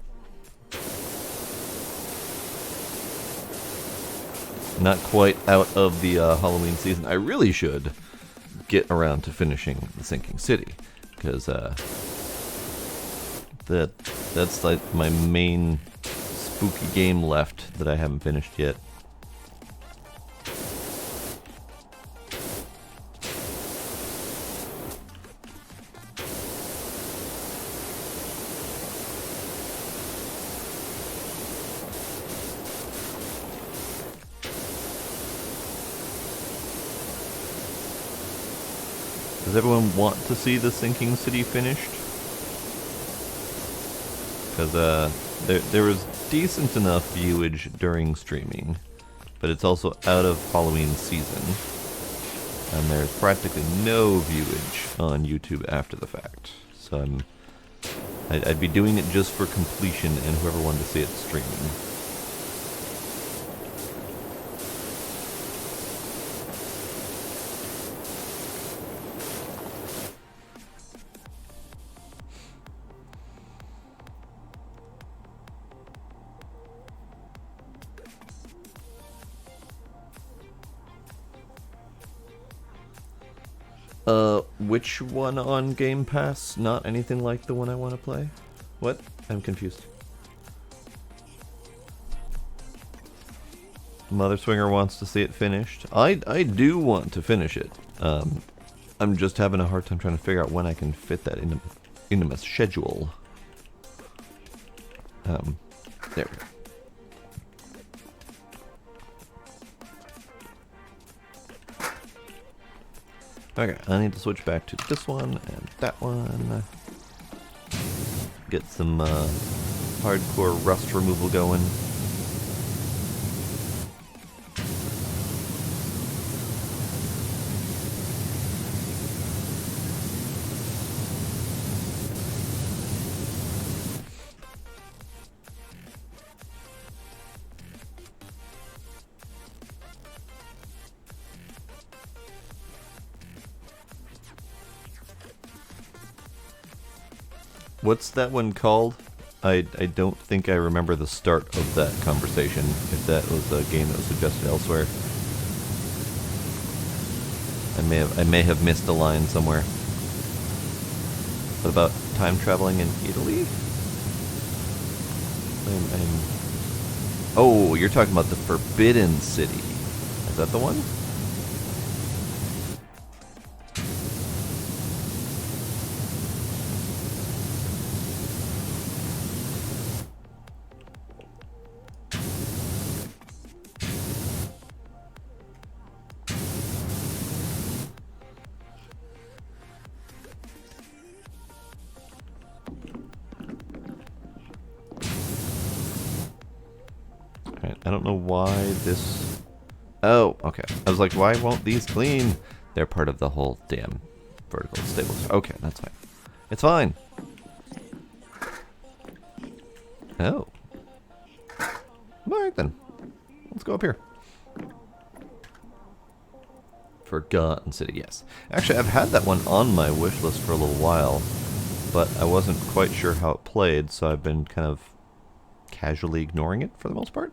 Not quite out of the Halloween season. I really should get around to finishing the Sinking City, because that's like my main spooky game left that I haven't finished yet. Does everyone want to see the Sinking City finished? Because there was decent enough viewage during streaming, but it's also out of Halloween season, and there's practically no viewage on YouTube after the fact. So I'd be doing it just for completion and whoever wanted to see it streaming. Which one on Game Pass? Not anything like the one I want to play? What? I'm confused. Mother Swinger wants to see it finished. I do want to finish it. I'm just having a hard time trying to figure out when I can fit that into my schedule. There we go. Okay, I need to switch back to this one and that one. Get some hardcore rust removal going. What's that one called? I don't think I remember the start of that conversation, if that was a game that was suggested elsewhere. I may have missed a line somewhere. What about time traveling in Italy? Oh, you're talking about the Forbidden City. Is that the one? I don't know why this... Oh, okay. I was like, why won't these clean? They're part of the whole damn vertical stabilizer. Okay, that's fine. It's fine. Oh. Alright then. Let's go up here. Forgotten City, yes. Actually, I've had that one on my wish list for a little while, but I wasn't quite sure how it played, so I've been kind of casually ignoring it for the most part.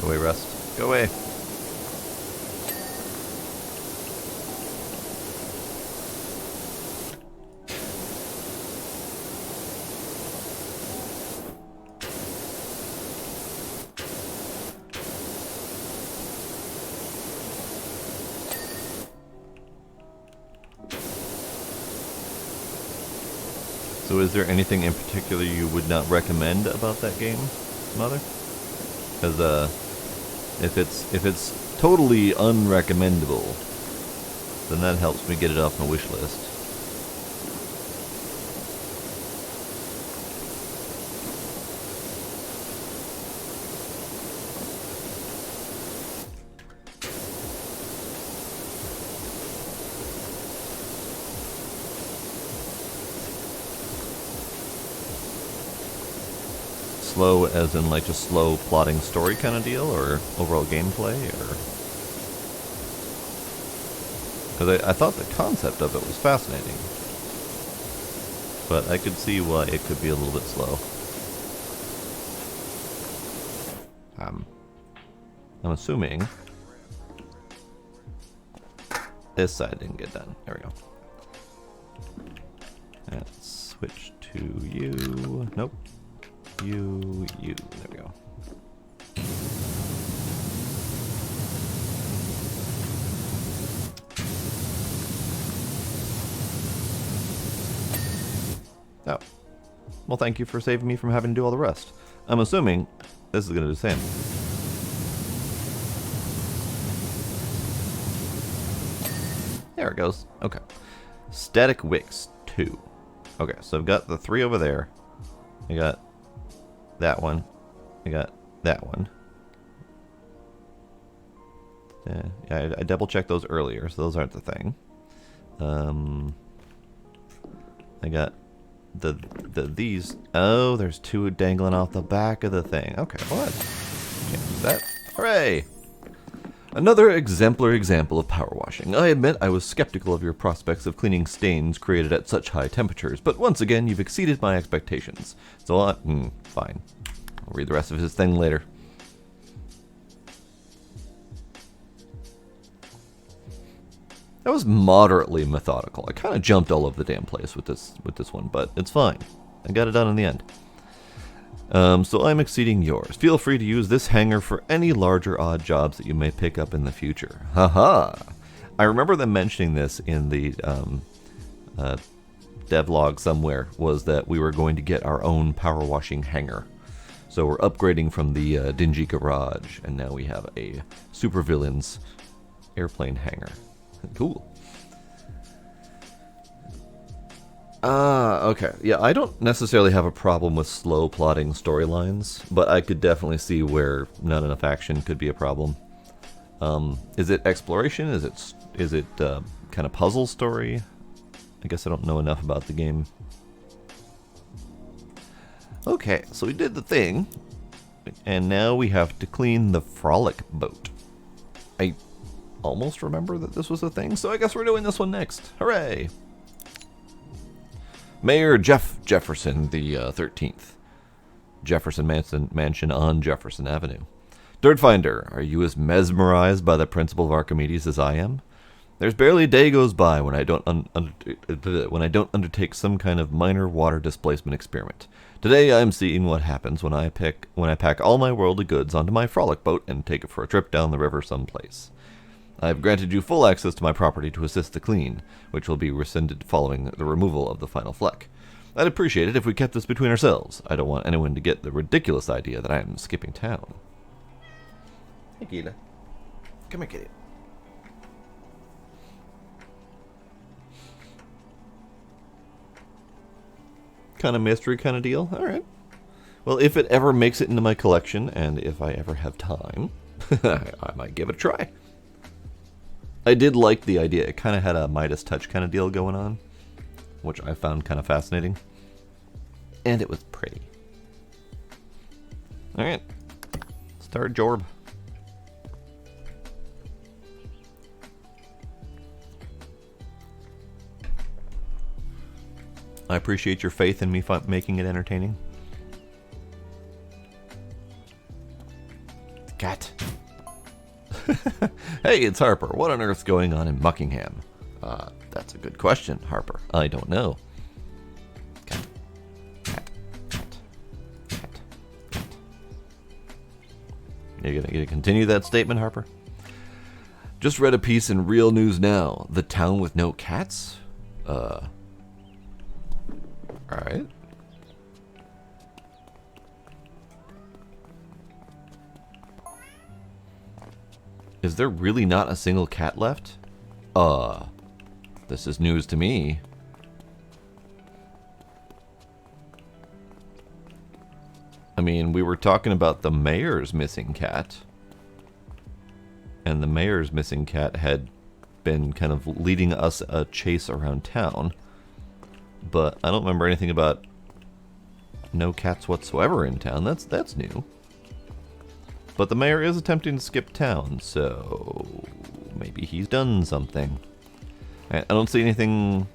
Go away, Rust. Go away. So is there anything in particular you would not recommend about that game, Mother? Because if it's totally unrecommendable, then that helps me get it off my wish list. Slow as in like just slow plotting story kind of deal, or overall gameplay, or... Because I thought the concept of it was fascinating. But I could see why it could be a little bit slow. I'm assuming this side didn't get done. There we go. Let's switch to you. Nope. You. There we go. Oh. Well, thank you for saving me from having to do all the rest. I'm assuming this is going to do the same. There it goes. Okay. Static Wicks 2. Okay, so I've got the 3 over there. I got that one. I got that one. Yeah, I double checked those earlier, so those aren't the thing. I got these. Oh, there's 2 dangling off the back of the thing. Okay, what? Can't do that. Hooray! Another exemplary example of power washing. I admit I was skeptical of your prospects of cleaning stains created at such high temperatures, but once again you've exceeded my expectations. So fine. I'll read the rest of his thing later. That was moderately methodical. I kind of jumped all over the damn place with this one, but it's fine. I got it done in the end. So I'm exceeding yours. Feel free to use this hanger for any larger odd jobs that you may pick up in the future. Haha! I remember them mentioning this in the devlog somewhere, was that we were going to get our own power washing hanger. So we're upgrading from the dingy garage, and now we have a supervillain's airplane hanger. Cool. Okay. Yeah, I don't necessarily have a problem with slow plotting storylines, but I could definitely see where not enough action could be a problem. Is it exploration? Is it kind of puzzle story? I guess I don't know enough about the game. Okay, so we did the thing, and now we have to clean the frolic boat. I almost remember that this was a thing, so I guess we're doing this one next. Hooray! Mayor Jefferson the 13th. Jefferson Mansion on Jefferson Avenue. Dirt Finder, are you as mesmerized by the principle of Archimedes as I am? There's barely a day goes by when I don't undertake some kind of minor water displacement experiment. Today I am seeing what happens when I pack all my worldly goods onto my frolic boat and take it for a trip down the river someplace. I have granted you full access to my property to assist the clean, which will be rescinded following the removal of the final fleck. I'd appreciate it if we kept this between ourselves. I don't want anyone to get the ridiculous idea that I am skipping town. Hey, Gila. Come here, kitty. Kind of mystery kind of deal? Alright. Well, if it ever makes it into my collection, and if I ever have time, I might give it a try. I did like the idea. It kind of had a Midas touch kind of deal going on, which I found kind of fascinating. And it was pretty. Alright. Start Jorb. I appreciate your faith in me making it entertaining. Cat. Hey, it's Harper. What on earth's going on in Buckingham? That's a good question, Harper. I don't know. Cat, cat, cat, cat, cat. You gonna continue that statement, Harper? Just read a piece in Real News Now. The town with no cats? Alright. Is there really not a single cat left? This is news to me. I mean, we were talking about the mayor's missing cat. And the mayor's missing cat had been kind of leading us a chase around town. But I don't remember anything about no cats whatsoever in town. That's new. But the mayor is attempting to skip town, so maybe he's done something. I don't see anything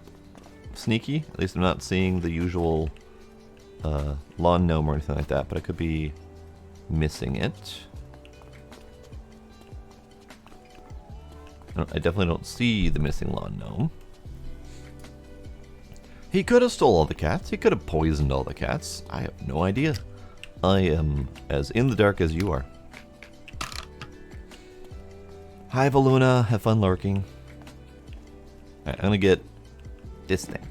sneaky. At least I'm not seeing the usual lawn gnome or anything like that, but I could be missing it. I definitely don't see the missing lawn gnome. He could have stole all the cats. He could have poisoned all the cats. I have no idea. I am as in the dark as you are. Hi, Valuna. Have fun lurking. Right, I'm gonna get this thing.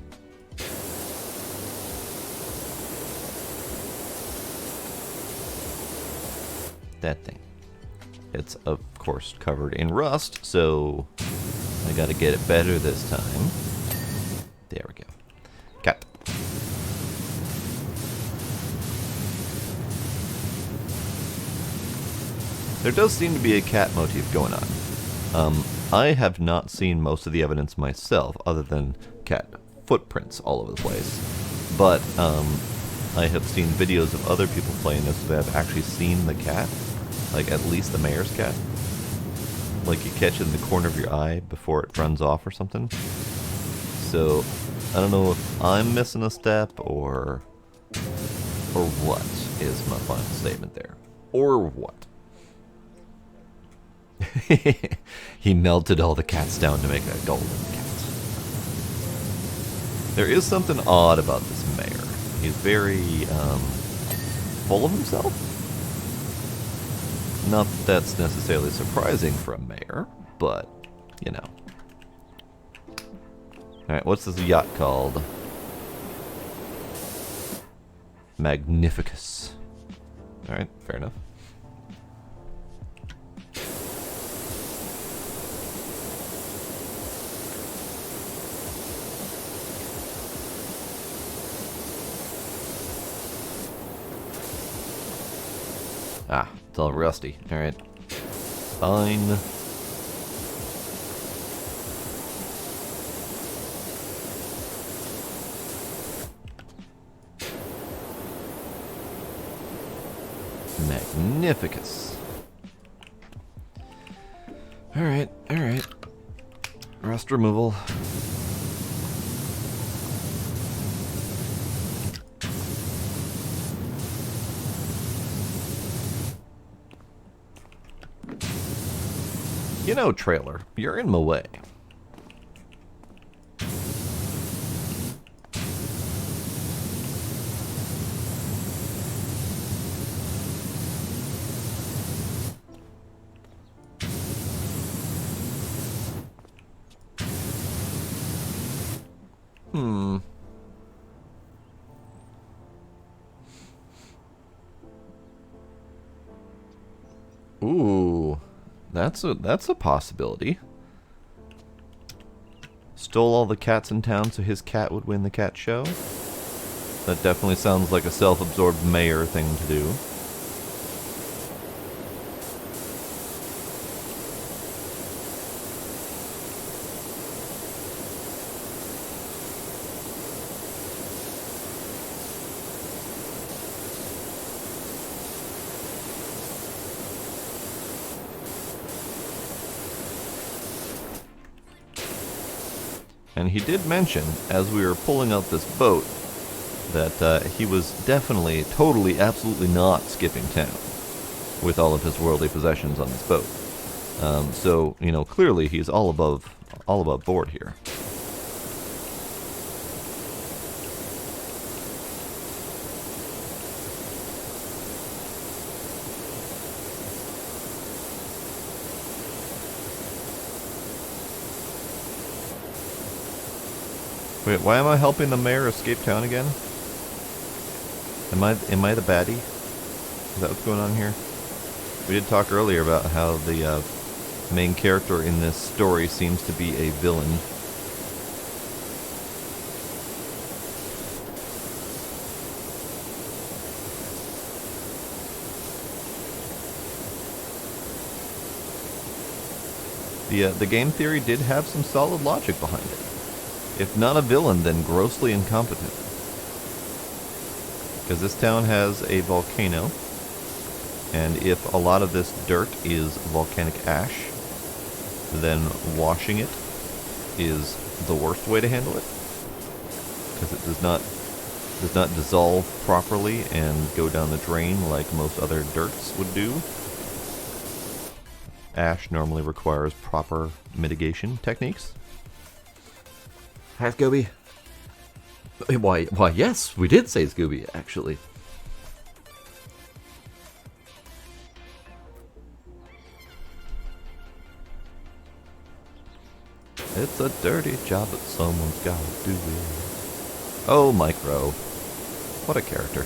That thing. It's, of course, covered in rust, so I gotta get it better this time. There we go. Cat. There does seem to be a cat motif going on. I have not seen most of the evidence myself, other than cat footprints all over the place. But I have seen videos of other people playing this that have actually seen the cat. Like, at least the mayor's cat. Like, you catch it in the corner of your eye before it runs off or something. So, I don't know if I'm missing a step or what is my final statement there. Or what? He melted all the cats down to make a golden cat. There is something odd about this mayor. He's very, full of himself. Not that that's necessarily surprising for a mayor, but, you know. Alright, what's this yacht called? Magnificus. Alright, fair enough. Ah, it's all rusty. Alright. Fine. Magnificus. Alright, alright. Rust removal. You know, trailer, you're in my way. Ooh. That's a possibility. Stole all the cats in town so his cat would win the cat show? That definitely sounds like a self-absorbed mayor thing to do. And he did mention, as we were pulling out this boat, that he was definitely, totally, absolutely not skipping town with all of his worldly possessions on this boat. So, you know, clearly he's all above board here. Wait, why am I helping the mayor escape town again? Am I the baddie? Is that what's going on here? We did talk earlier about how the main character in this story seems to be a villain. The game theory did have some solid logic behind it. If not a villain, then grossly incompetent. Because this town has a volcano, and if a lot of this dirt is volcanic ash, then washing it is the worst way to handle it, because it does not dissolve properly and go down the drain like most other dirts would do. Ash normally requires proper mitigation techniques. Hi, Scooby. Why, yes, we did say Scooby, actually. It's a dirty job, but someone's gotta do it. Oh, Micro. What a character.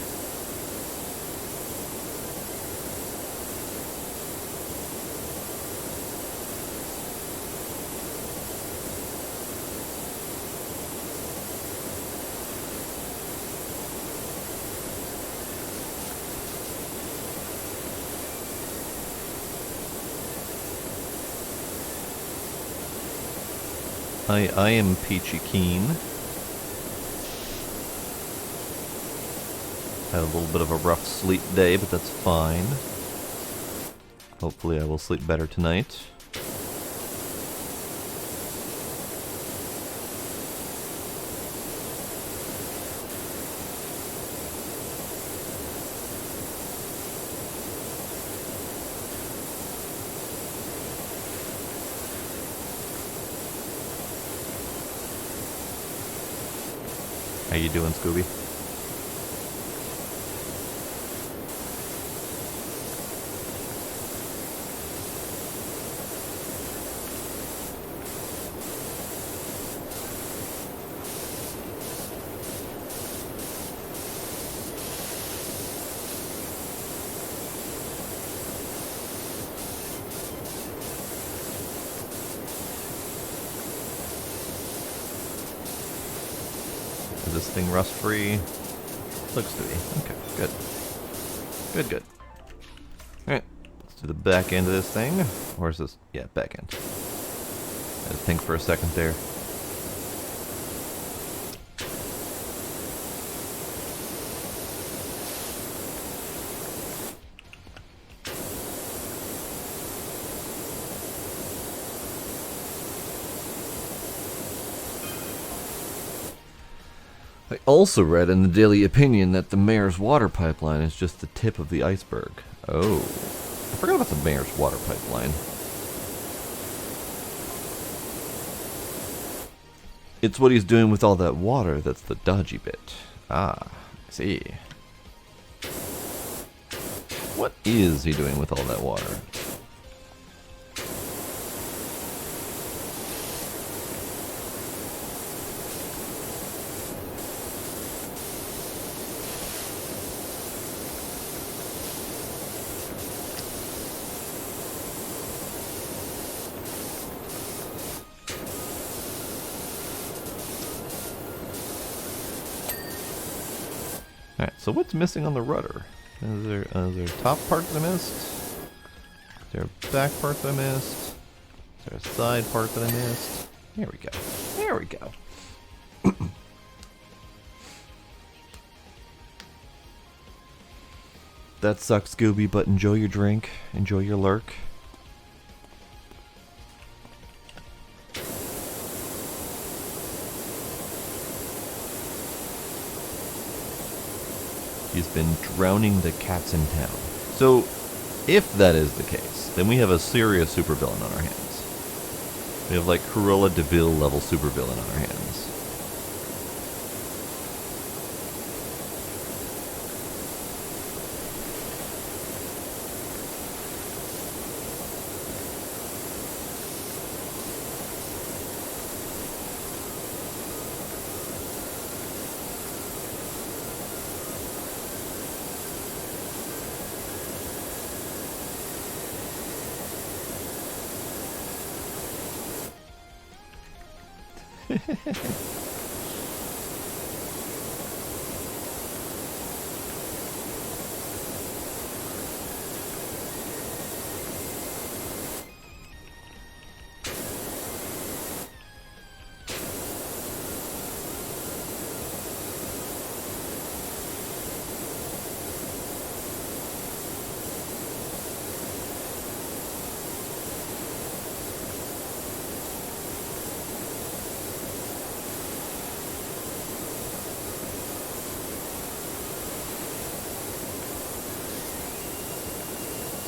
I am peachy keen. Had a little bit of a rough sleep day, but that's fine. Hopefully I will sleep better tonight. How you doing, Scooby? Is this thing rust free? Looks to be. Okay, good. Good. Alright, let's do the back end of this thing. Where's this? Yeah, back end. Had to think for a second there. I also read in the Daily Opinion that the mayor's water pipeline is just the tip of the iceberg. Oh. I forgot about the mayor's water pipeline. It's what he's doing with all that water that's the dodgy bit. Ah, I see. What is he doing with all that water? Alright, so what's missing on the rudder? Is there a top part that I missed? Is there a back part that I missed? Is there a side part that I missed? There we go. There we go. That sucks, Scooby, but enjoy your drink. Enjoy your lurk. He's been drowning the cats in town. So, If that is the case, then we have a serious supervillain on our hands. We have like Cruella de Vil level supervillain on our hands.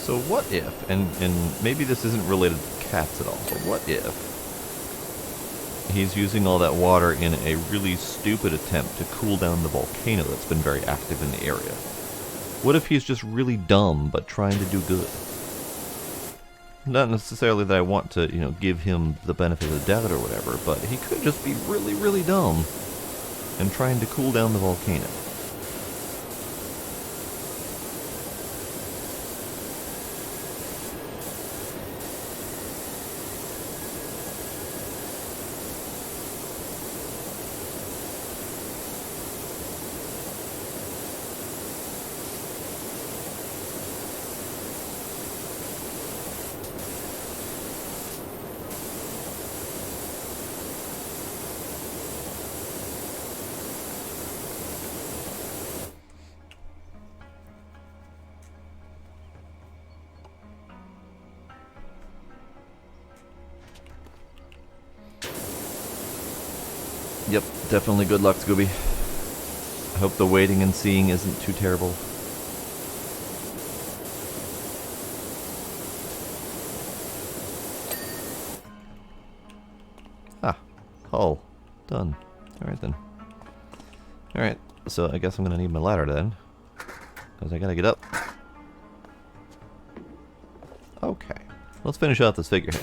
So what if, and maybe this isn't related to cats at all, but what if he's using all that water in a really stupid attempt to cool down the volcano that's been very active in the area? What if he's just really dumb but trying to do good? Not necessarily that I want to, give him the benefit of the doubt or whatever, but he could just be really, really dumb and trying to cool down the volcano. Yep, definitely good luck, Scooby. I hope the waiting and seeing isn't too terrible. Ah, hull. Done. Alright then. Alright, so I guess I'm gonna need my ladder then. Because I gotta get up. Okay, let's finish out this figurehead.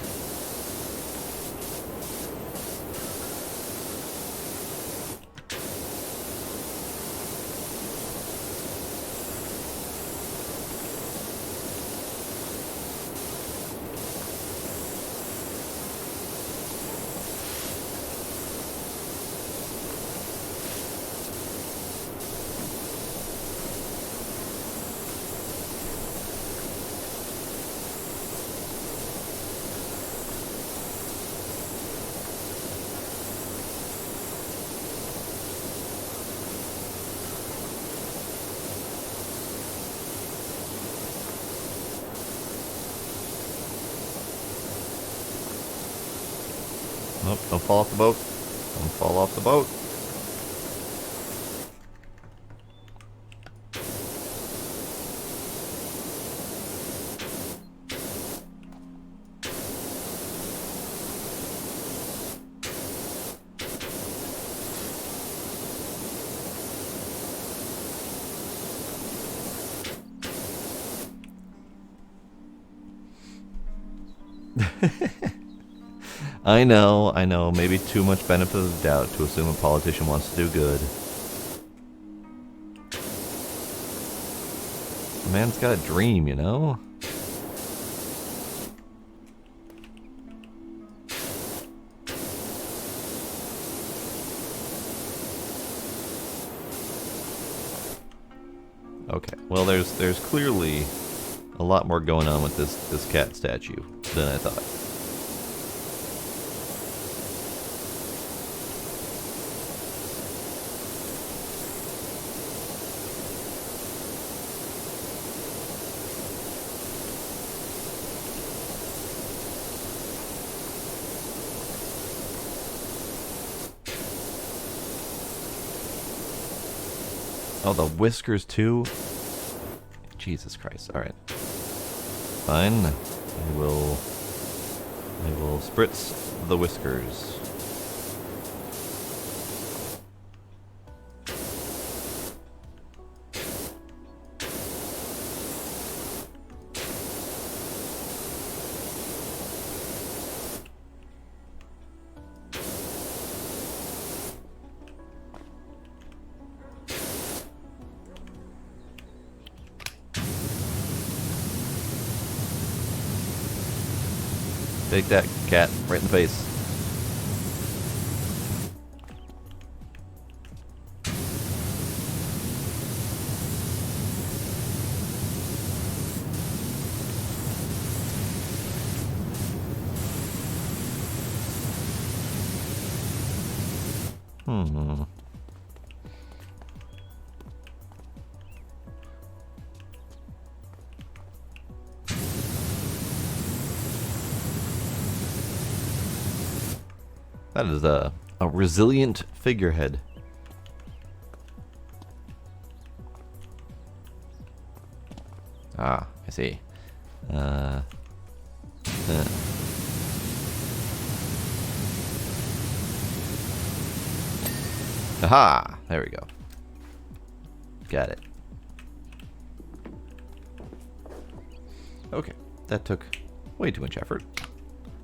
Nope, don't fall off the boat. Don't fall off the boat. I know, maybe too much benefit of the doubt to assume a politician wants to do good. The man's got a dream, you know? Okay, well there's clearly a lot more going on with this cat statue than I thought. Oh, the whiskers too? Jesus Christ, alright. Fine. I will spritz the whiskers. Take that, cat, right in the face. That is a resilient figurehead. Ah, I see. Aha! There we go. Got it. Okay, that took way too much effort,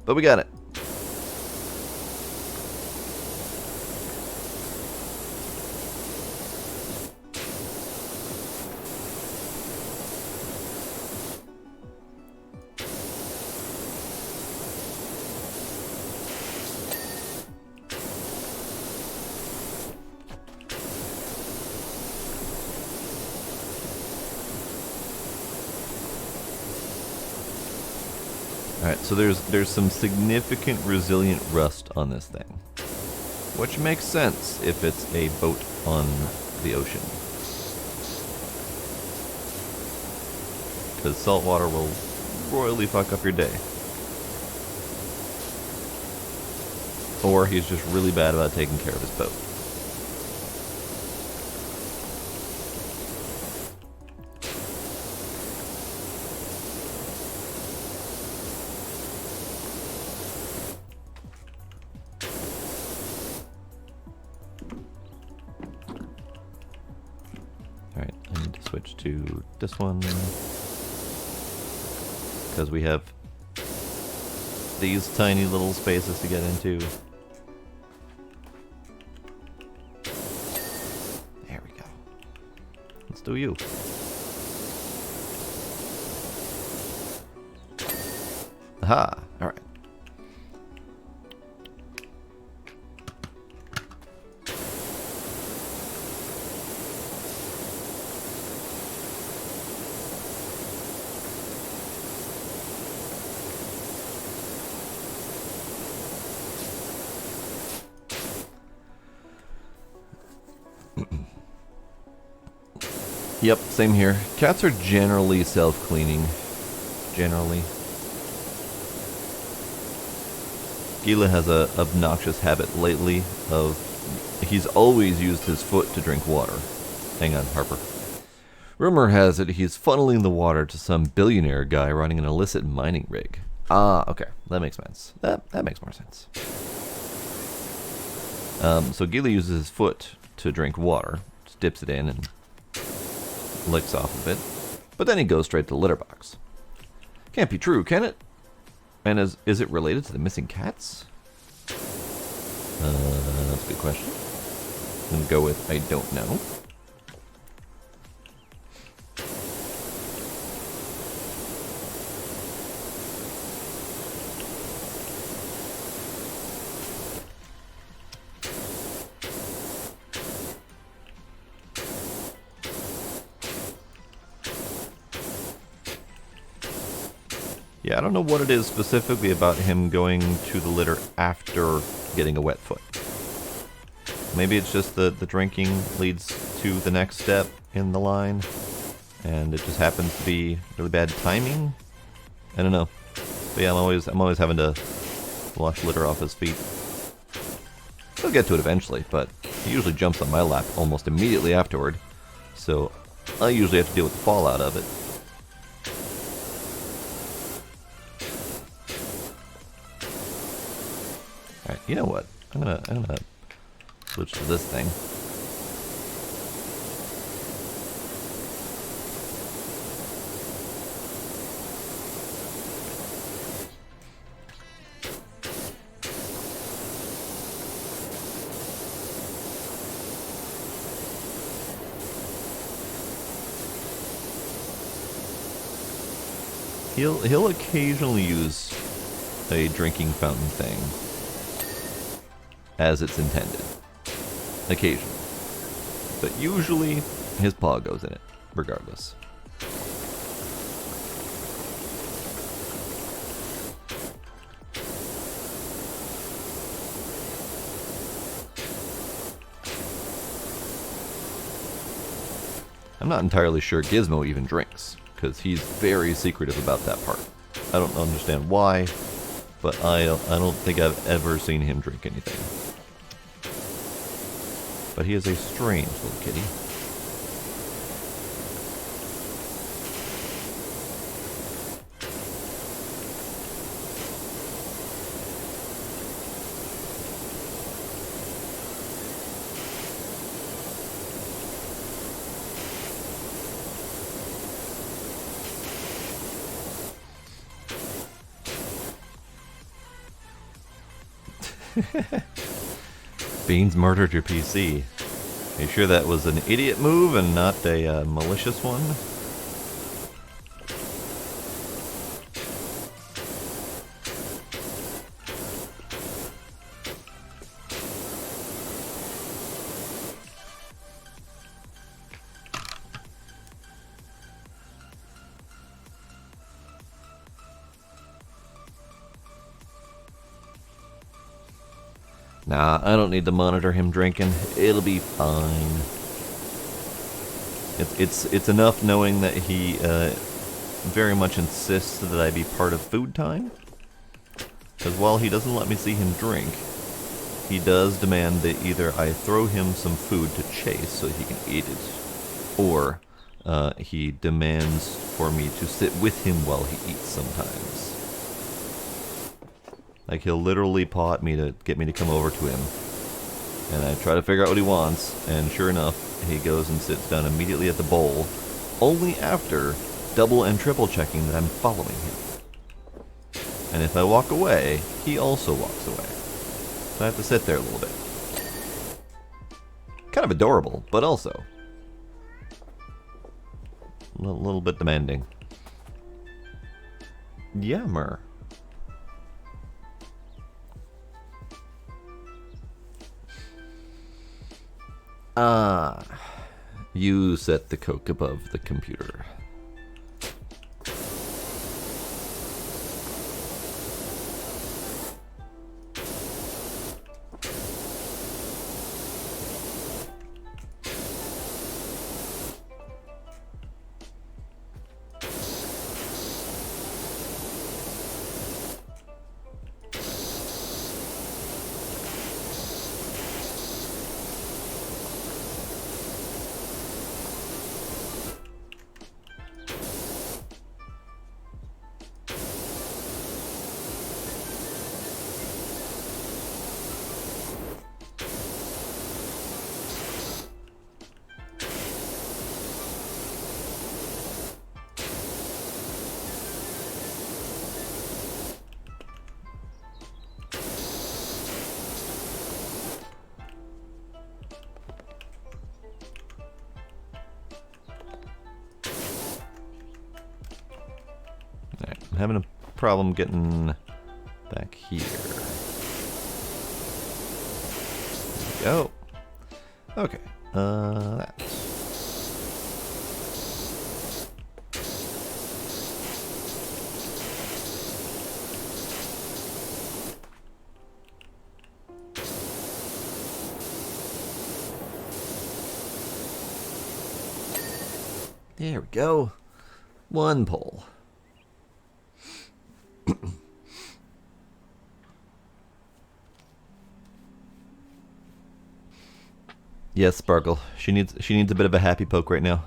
but we got it. Alright, so there's some significant resilient rust on this thing, which makes sense if it's a boat on the ocean. Because salt water will royally fuck up your day. Or he's just really bad about taking care of his boat. Alright, I need to switch to this one, because we have these tiny little spaces to get into. There we go. Let's do you. Aha! Alright. Yep, same here. Cats are generally self-cleaning. Generally. Gila has a obnoxious habit lately of... He's always used his foot to drink water. Hang on, Harper. Rumor has it he's funneling the water to some billionaire guy running an illicit mining rig. Ah, okay. That makes sense. That makes more sense. So Gila uses his foot to drink water. Just dips it in and licks off of it, but then he goes straight to the litter box. Can't be true, can it? And is it related to the missing cats? That's a good question. I'm gonna go with I don't know. Yeah, I don't know what it is specifically about him going to the litter after getting a wet foot. Maybe it's just the drinking leads to the next step in the line, and it just happens to be really bad timing. I don't know. But yeah, I'm always having to wash litter off his feet. He'll get to it eventually, but he usually jumps on my lap almost immediately afterward, so I usually have to deal with the fallout of it. Alright, you know what? I'm gonna switch to this thing. He'll occasionally use a drinking fountain thing as it's intended. Occasionally. But usually his paw goes in it, regardless. I'm not entirely sure Gizmo even drinks, because he's very secretive about that part. I don't understand why, but I don't think I've ever seen him drink anything. But he is a strange little kitty. Beans murdered your PC. Are you sure that was an idiot move and not a malicious one? Nah, I don't need to monitor him drinking. It'll be fine. It's enough knowing that he very much insists that I be part of food time. Because while he doesn't let me see him drink, he does demand that either I throw him some food to chase so he can eat it, or he demands for me to sit with him while he eats sometimes. Like, he'll literally paw at me to get me to come over to him. And I try to figure out what he wants, and sure enough, he goes and sits down immediately at the bowl, only after double and triple checking that I'm following him. And if I walk away, he also walks away. So I have to sit there a little bit. Kind of adorable, but also a little bit demanding. Yummer. Ah, you set the Coke above the computer. I'm having a problem getting back here. There we go. Okay, that. There we go. One pull. Yes, Sparkle. She needs a bit of a happy poke right now.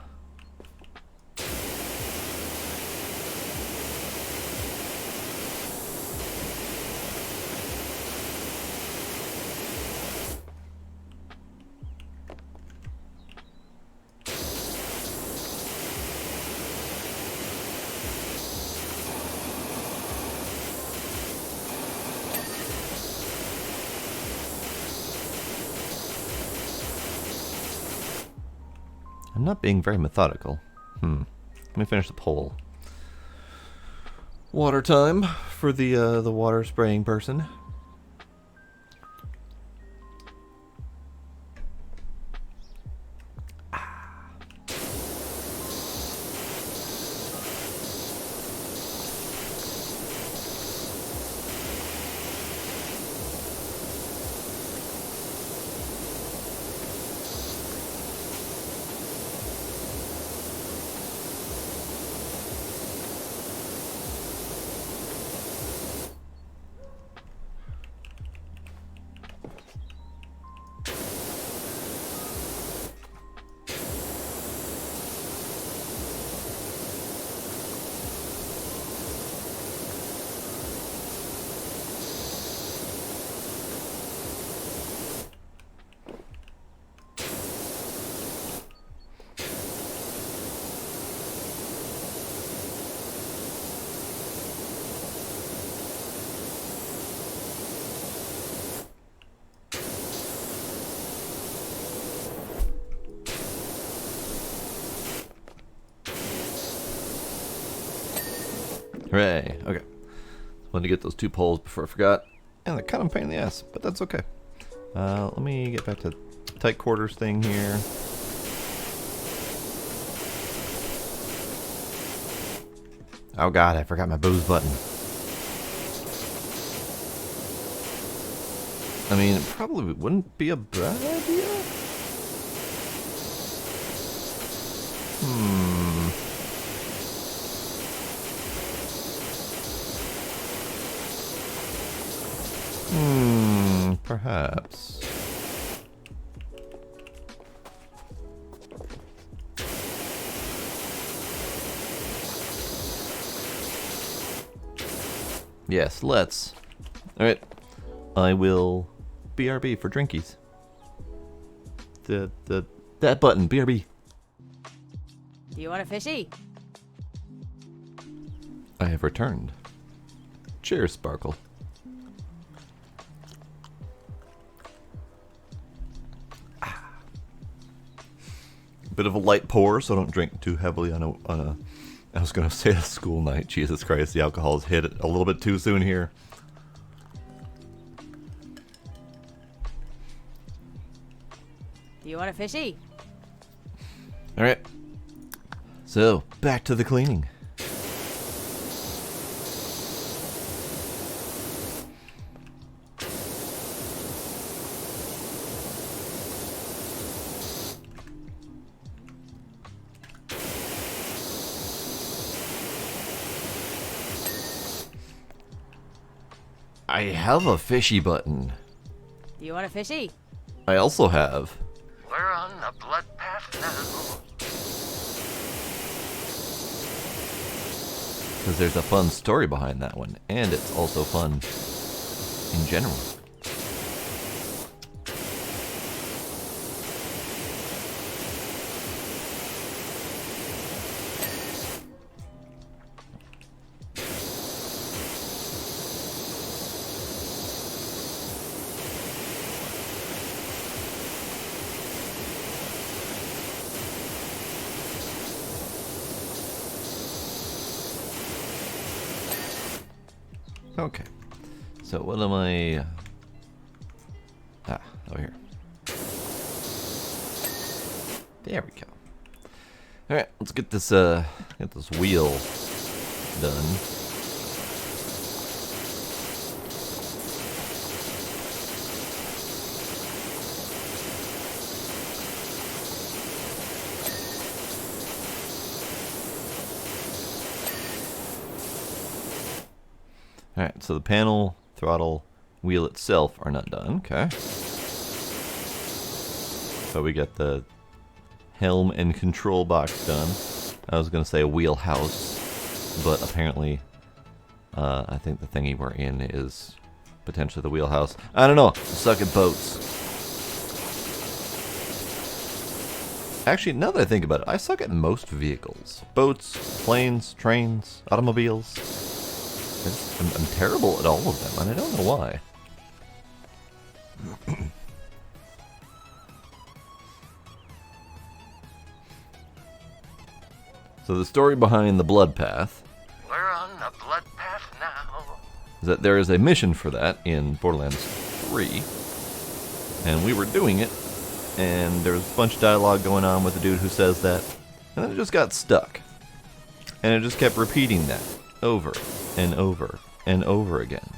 I'm not being very methodical. Let me finish the poll. Water time for the water spraying person. Hooray. Okay. Wanted to get those 2 polls before I forgot. And they're kind of a pain in the ass, but that's okay. Let me get back to tight quarters thing here. Oh god, I forgot my booze button. I mean, it probably wouldn't be a bad idea. Perhaps. Yes, let's. Alright. I will BRB for drinkies. That button, BRB. Do you want a fishy? I have returned. Cheers, Sparkle. Bit of a light pour, so don't drink too heavily on a I was gonna say a school night. Jesus Christ, the alcohol's hit it a little bit too soon here. Do you want a fishy? Alright. So, back to the cleaning. I have a fishy button. Do you want a fishy? I also have. We're on the blood path now. Because there's a fun story behind that one, and it's also fun in general. Okay, so what am I... over here. There we go. Alright, let's get this wheel done. Alright, so the panel, throttle, wheel itself are not done. Okay. So we got the helm and control box done. I was going to say a wheelhouse, but apparently I think the thingy we're in is potentially the wheelhouse. I don't know. I suck at boats. Actually, now that I think about it, I suck at most vehicles. Boats, planes, trains, automobiles. I'm terrible at all of them, and I don't know why. So the story behind the blood path We're on the blood path now. is that there is a mission for that in Borderlands 3, and we were doing it, and there was a bunch of dialogue going on with the dude who says that, and then it just got stuck. And it just kept repeating that over and over and over again.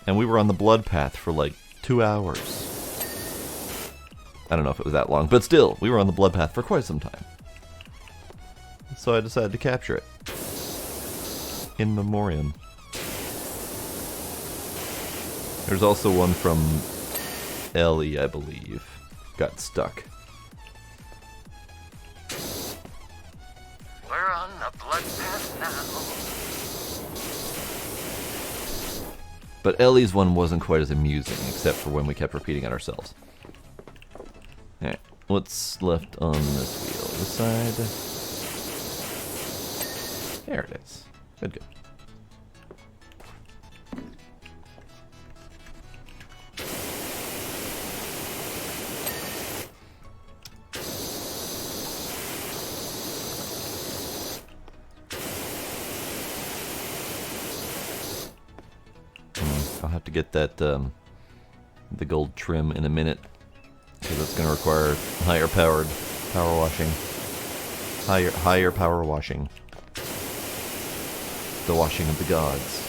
And we were on the blood path for like 2 hours. I don't know if it was that long, but still, we were on the blood path for quite some time. So I decided to capture it. In memoriam. There's also one from Ellie, I believe. Got stuck. We're on the blood path now. But Ellie's one wasn't quite as amusing, except for when we kept repeating it ourselves. Alright, what's left on this wheel? This side. There it is. Good, good. I'll have to get that the gold trim in a minute, because it's going to require higher power washing. Higher power washing. The washing of the gods.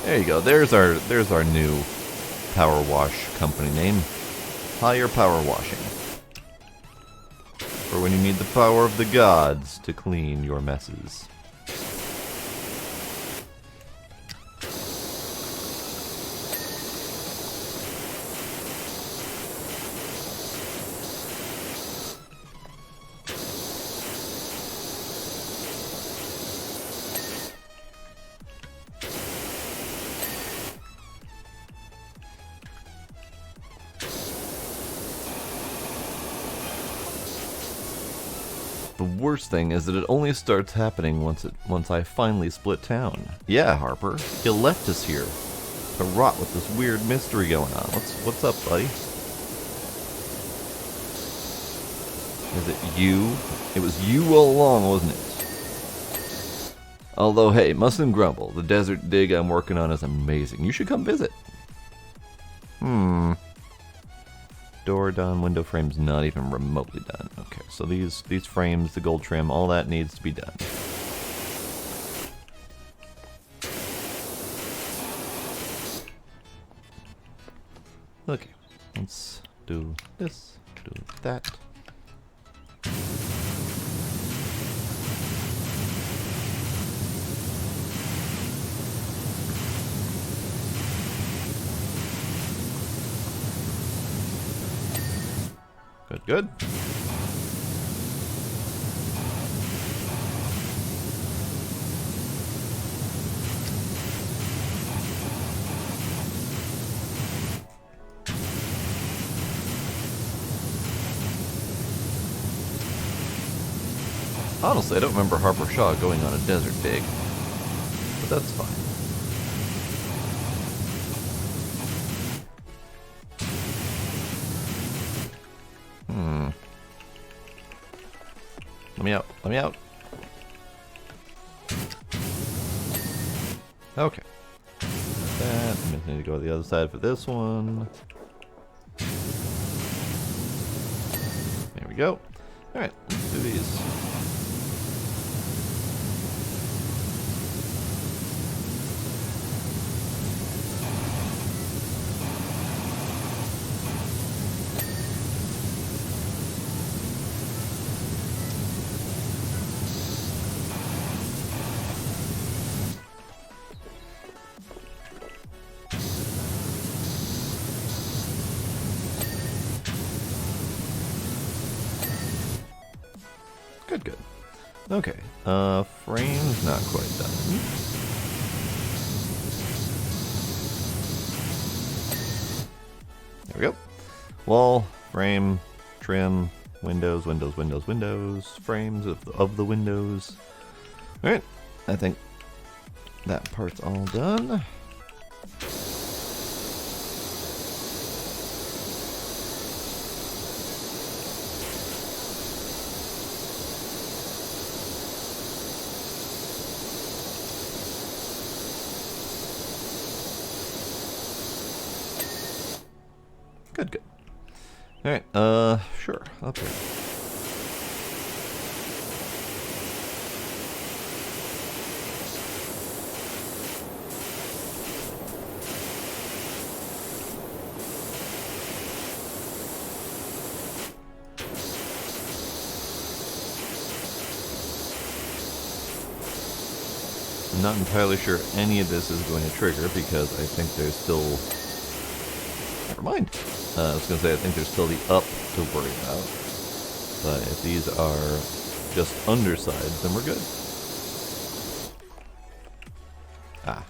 There you go. There's our new power wash company name. Higher power washing. For when you need the power of the gods to clean your messes. The worst thing is that it only starts happening once I finally split town. Yeah, Harper, you left us here to rot with this weird mystery going on. What's up, buddy? Is it you? It was you all along, wasn't it? Although, hey, mustn't grumble. The desert dig I'm working on is amazing. You should come visit. Door done, window frame's not even remotely done. Okay, so these frames, the gold trim, all that needs to be done. Okay, let's do this, do that. Good, good. Honestly, I don't remember Harper Shaw going on a desert dig, but that's fine. Let me out. Let me out. Okay. That. I need to go to the other side for this one. There we go. Alright, let's do these. Good, good. Okay, frame's not quite done. There we go. Wall, frame, trim, windows, windows, windows, windows, frames of the windows. Alright, I think that part's all done. Alright, sure, up here. I'm not entirely sure any of this is going to trigger because I think there's still... Never mind. I was going to say I think there's still the up to worry about. But if these are just undersides, then we're good. Ah.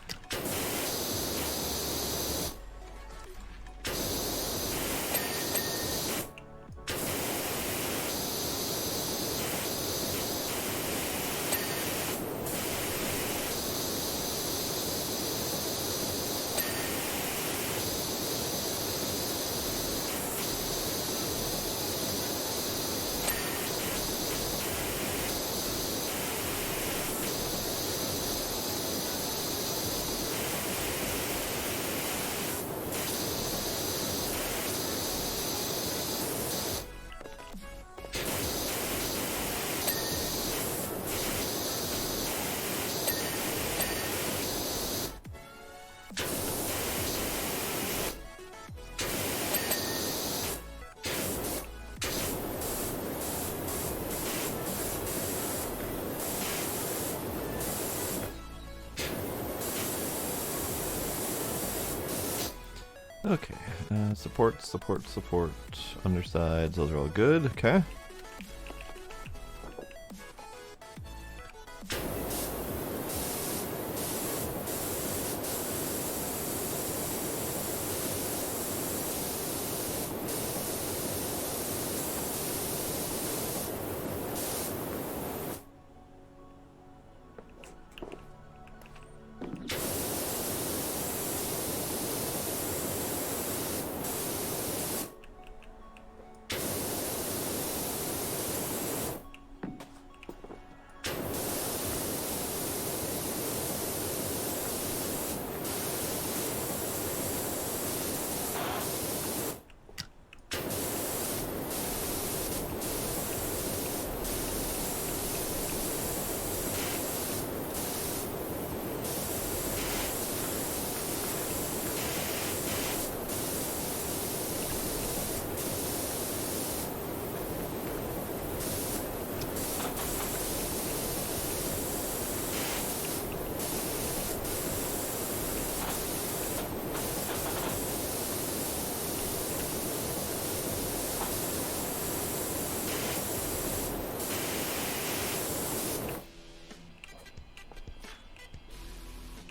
Okay, support, undersides, those are all good, okay.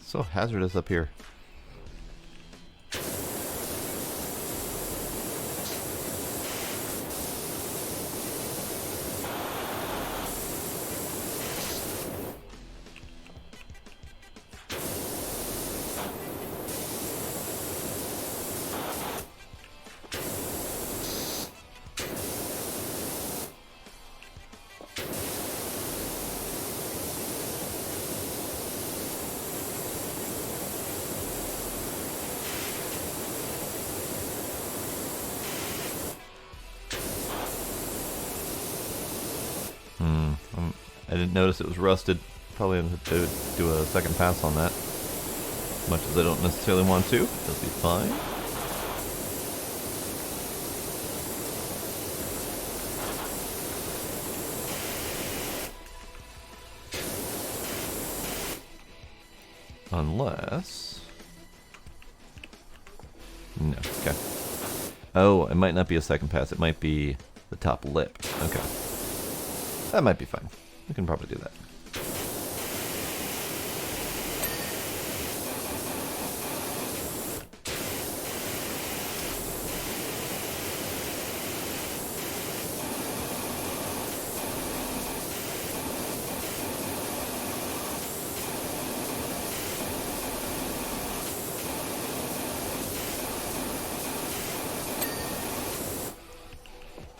So hazardous up here. I didn't notice it was rusted. Probably have to do a second pass on that. As much as I don't necessarily want to, it'll be fine. Unless... No, okay. Oh, it might not be a second pass, it might be the top lip. Okay. That might be fine. We can probably do that.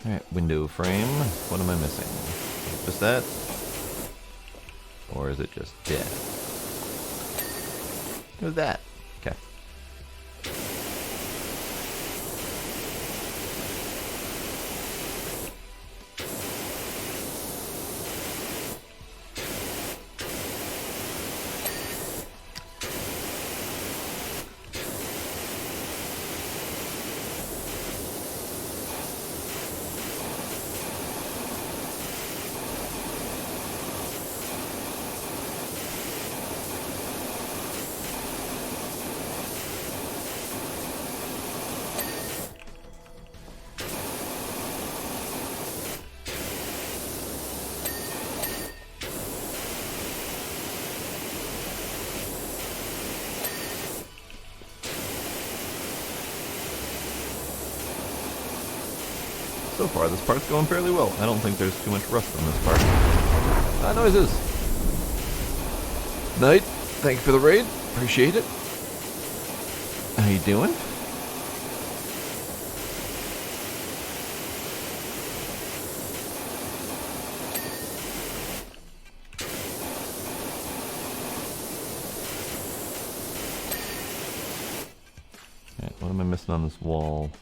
Alright, window frame. What am I missing? Just that? Or is it just dead? Who's that? Okay. So far, this part's going fairly well. I don't think there's too much rust on this part. Noises! Knight, thank you for the raid. Appreciate it. How you doing? Alright, what am I missing on this wall?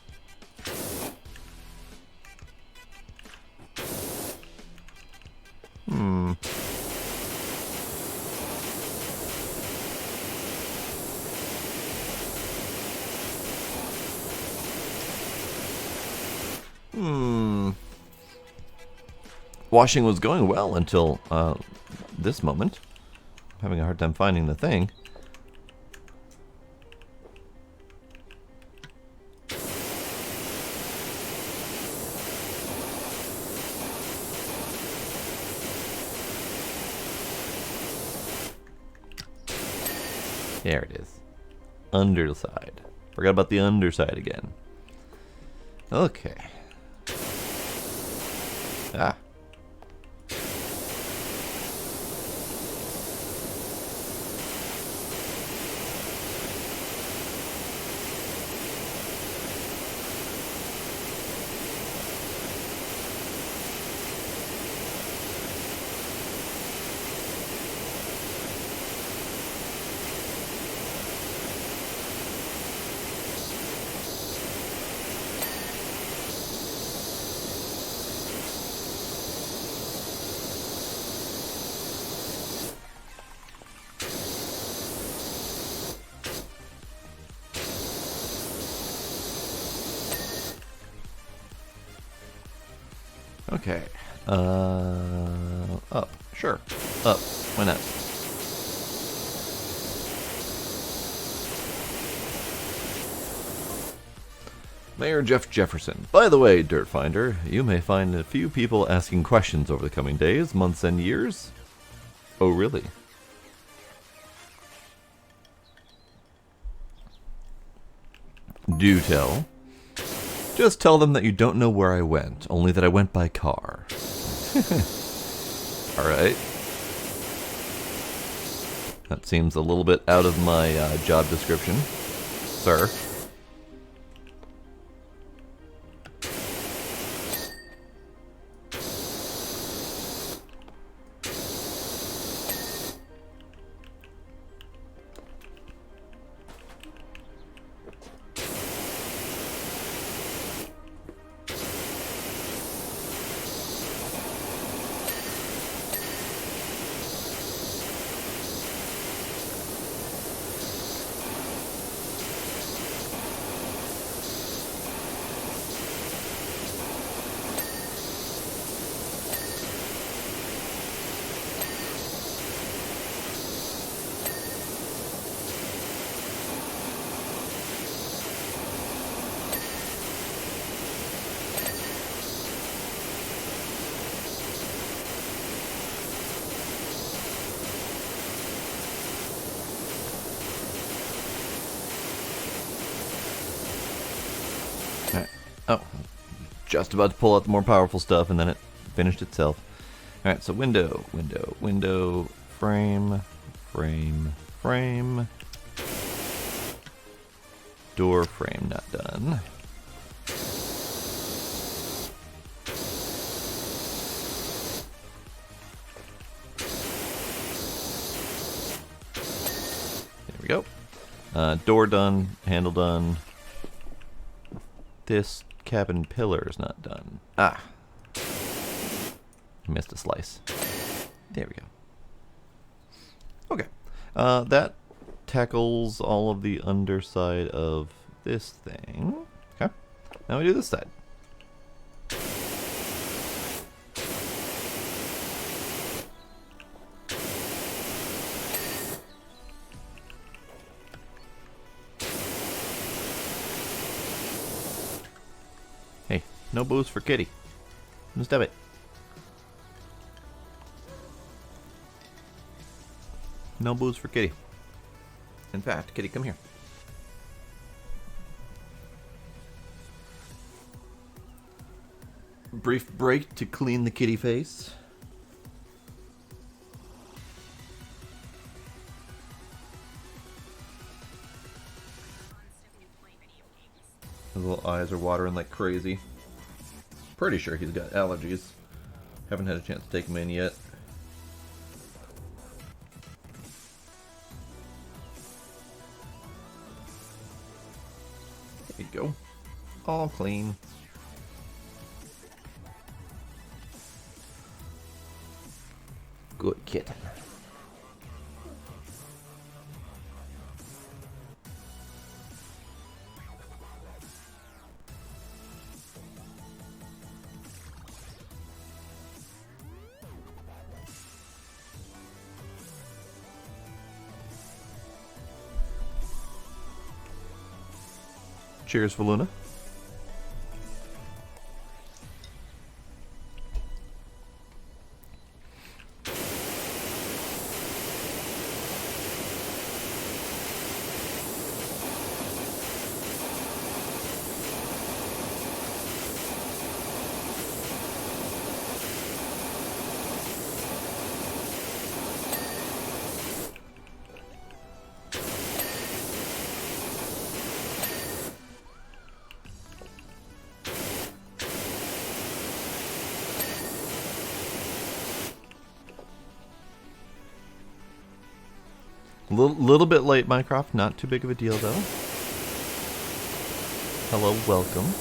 Washing was going well until this moment. I'm having a hard time finding the thing. There it is. Underside. Forgot about the underside again. Okay. Ah. Okay. Up. Sure. Up. Why not? Mayor Jeff Jefferson. By the way, Dirt Finder, you may find a few people asking questions over the coming days, months, and years. Oh, really? Do tell. Just tell them that you don't know where I went, only that I went by car. Alright. That seems a little bit out of my job description, sir. Oh, just about to pull out the more powerful stuff, and then it finished itself. Alright, so window, window, window, frame, frame, frame. Door frame not done. There we go. Door done, handle done. This cabin pillar is not done. Ah. I missed a slice. There we go. Okay. That tackles all of the underside of this thing. Okay. Now we do this side. Hey, no booze for Kitty. Just have it. No booze for Kitty. In fact, Kitty, come here. brief break to clean the kitty face. His little eyes are watering like crazy. Pretty sure he's got allergies. Haven't had a chance to take him in yet. There you go. All clean. Good kitten. Cheers for Luna. Little bit late, Minecraft. Not too big of a deal, though. Hello, welcome.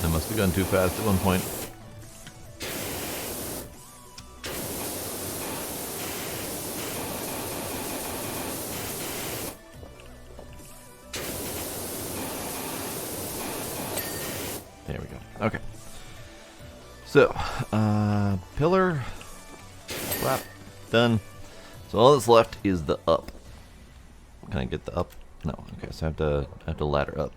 Must have gone too fast at one point. There we go. Okay. So, pillar, flap, done. So all that's left is the up. Can I get the up? No. Okay, so I have to ladder up.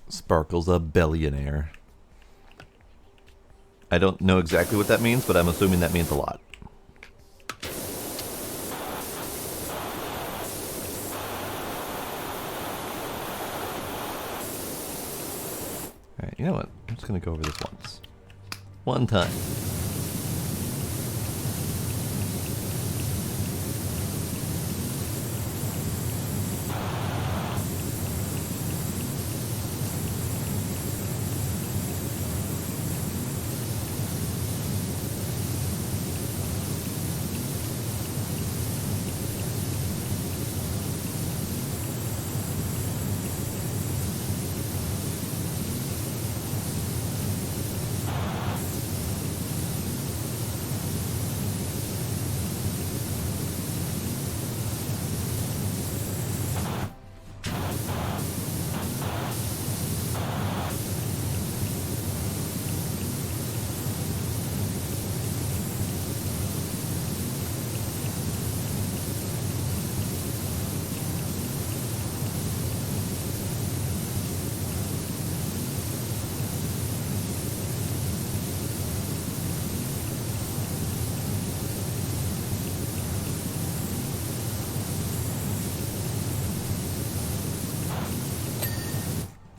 Sparkle's a billionaire. I don't know exactly what that means, but I'm assuming that means a lot. Alright, you know what? I'm just gonna go over this once. One time.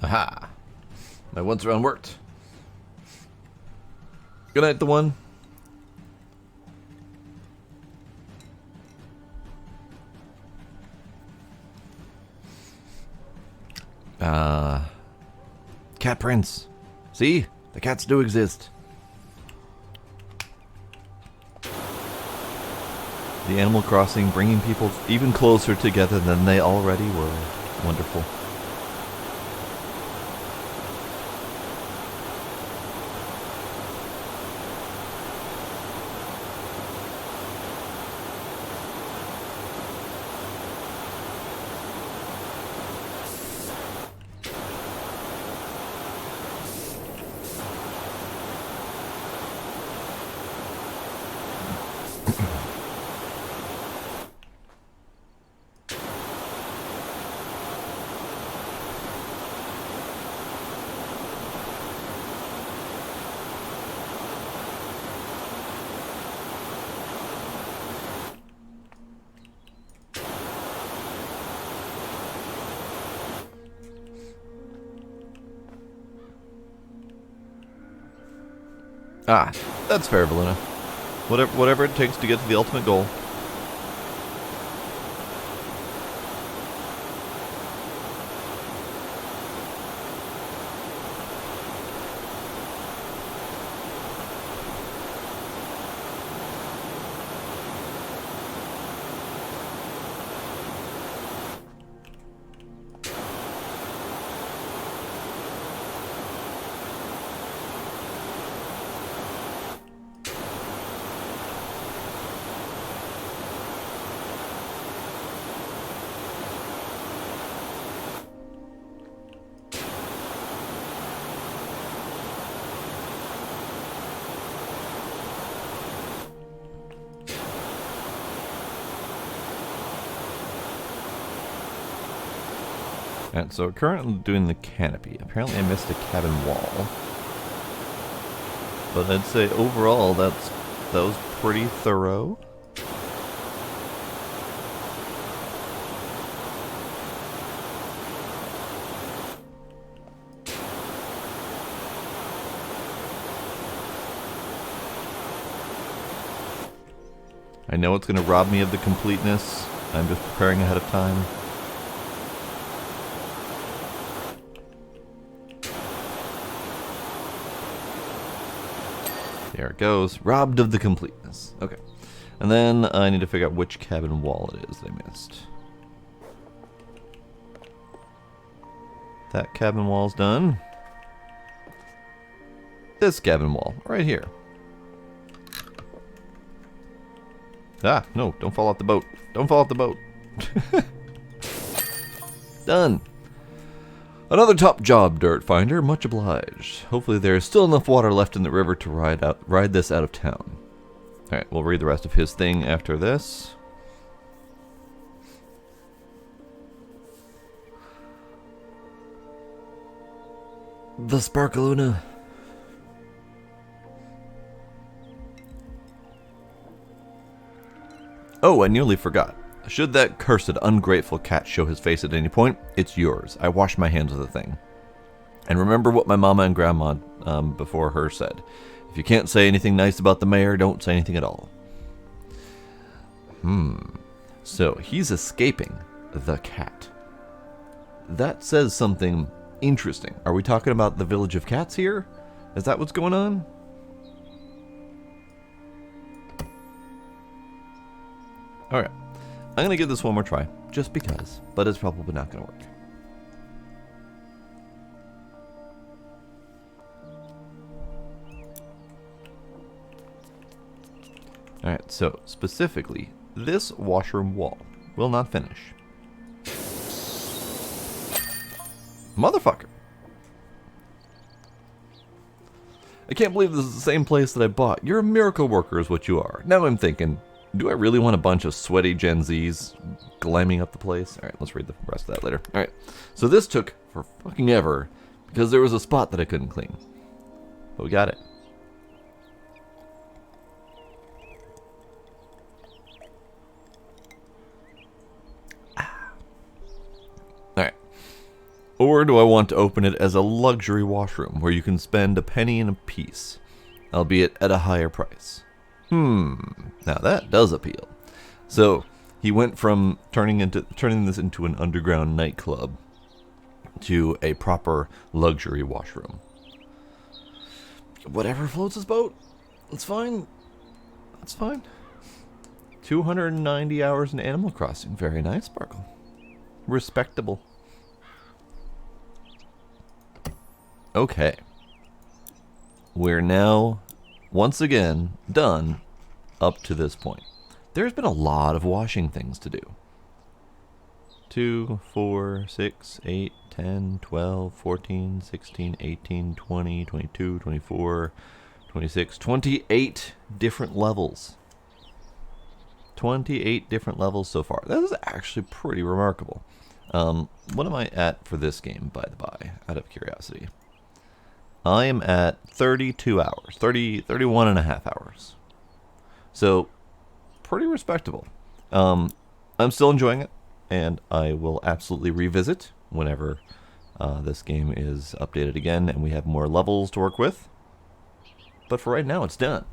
Aha! My once around worked. Good night, the one. Cat prints. See? The cats do exist. The Animal Crossing bringing people even closer together than they already were. Wonderful. Ah, that's fair, Valuna. Whatever it takes to get to the ultimate goal. And so we're currently doing the canopy. Apparently I missed a cabin wall. But I'd say overall that was pretty thorough. I know it's going to rob me of the completeness. I'm just preparing ahead of time. There it goes. Robbed of the completeness. Okay. And then I need to figure out which cabin wall it is that I missed. That cabin wall's done. This cabin wall, right here. Ah, no, don't fall off the boat. Don't fall off the boat. Done. Another top job, Dirt Finder. Much obliged. Hopefully there is still enough water left in the river to ride this out of town. Alright, we'll read the rest of his thing after this. The Sparkaluna. Oh, I nearly forgot. Should that cursed, ungrateful cat show his face at any point, it's yours. I wash my hands of the thing. And remember what my mama and grandma before her said. If you can't say anything nice about the mayor, don't say anything at all. So, he's escaping the cat. That says something interesting. Are we talking about the village of cats here? Is that what's going on? Alright. I'm going to give this one more try, just because, but it's probably not going to work. Alright, so specifically, this washroom wall will not finish. Motherfucker! I can't believe this is the same place that I bought. You're a miracle worker is what you are. Now I'm thinking, do I really want a bunch of sweaty Gen Zs glamming up the place? Alright, let's read the rest of that later. Alright, so this took for fucking ever because there was a spot that I couldn't clean. But we got it. Alright. Or do I want to open it as a luxury washroom where you can spend a penny and a piece, albeit at a higher price? Now that does appeal. So he went from turning this into an underground nightclub to a proper luxury washroom. Whatever floats his boat. It's fine. That's fine. 290 hours in Animal Crossing. Very nice, Sparkle. Respectable. Okay. We're now, once again, done up to this point. There's been a lot of washing things to do. 2, 4, 6, 8, 10, 12, 14, 16, 18, 20, 22, 24, 26, 28 different levels. 28 different levels so far. That is actually pretty remarkable. What am I at for this game, by the by, out of curiosity? I am at 32 hours, 31 and a half hours. So, pretty respectable. I'm still enjoying it, and I will absolutely revisit whenever this game is updated again and we have more levels to work with. But for right now, it's done.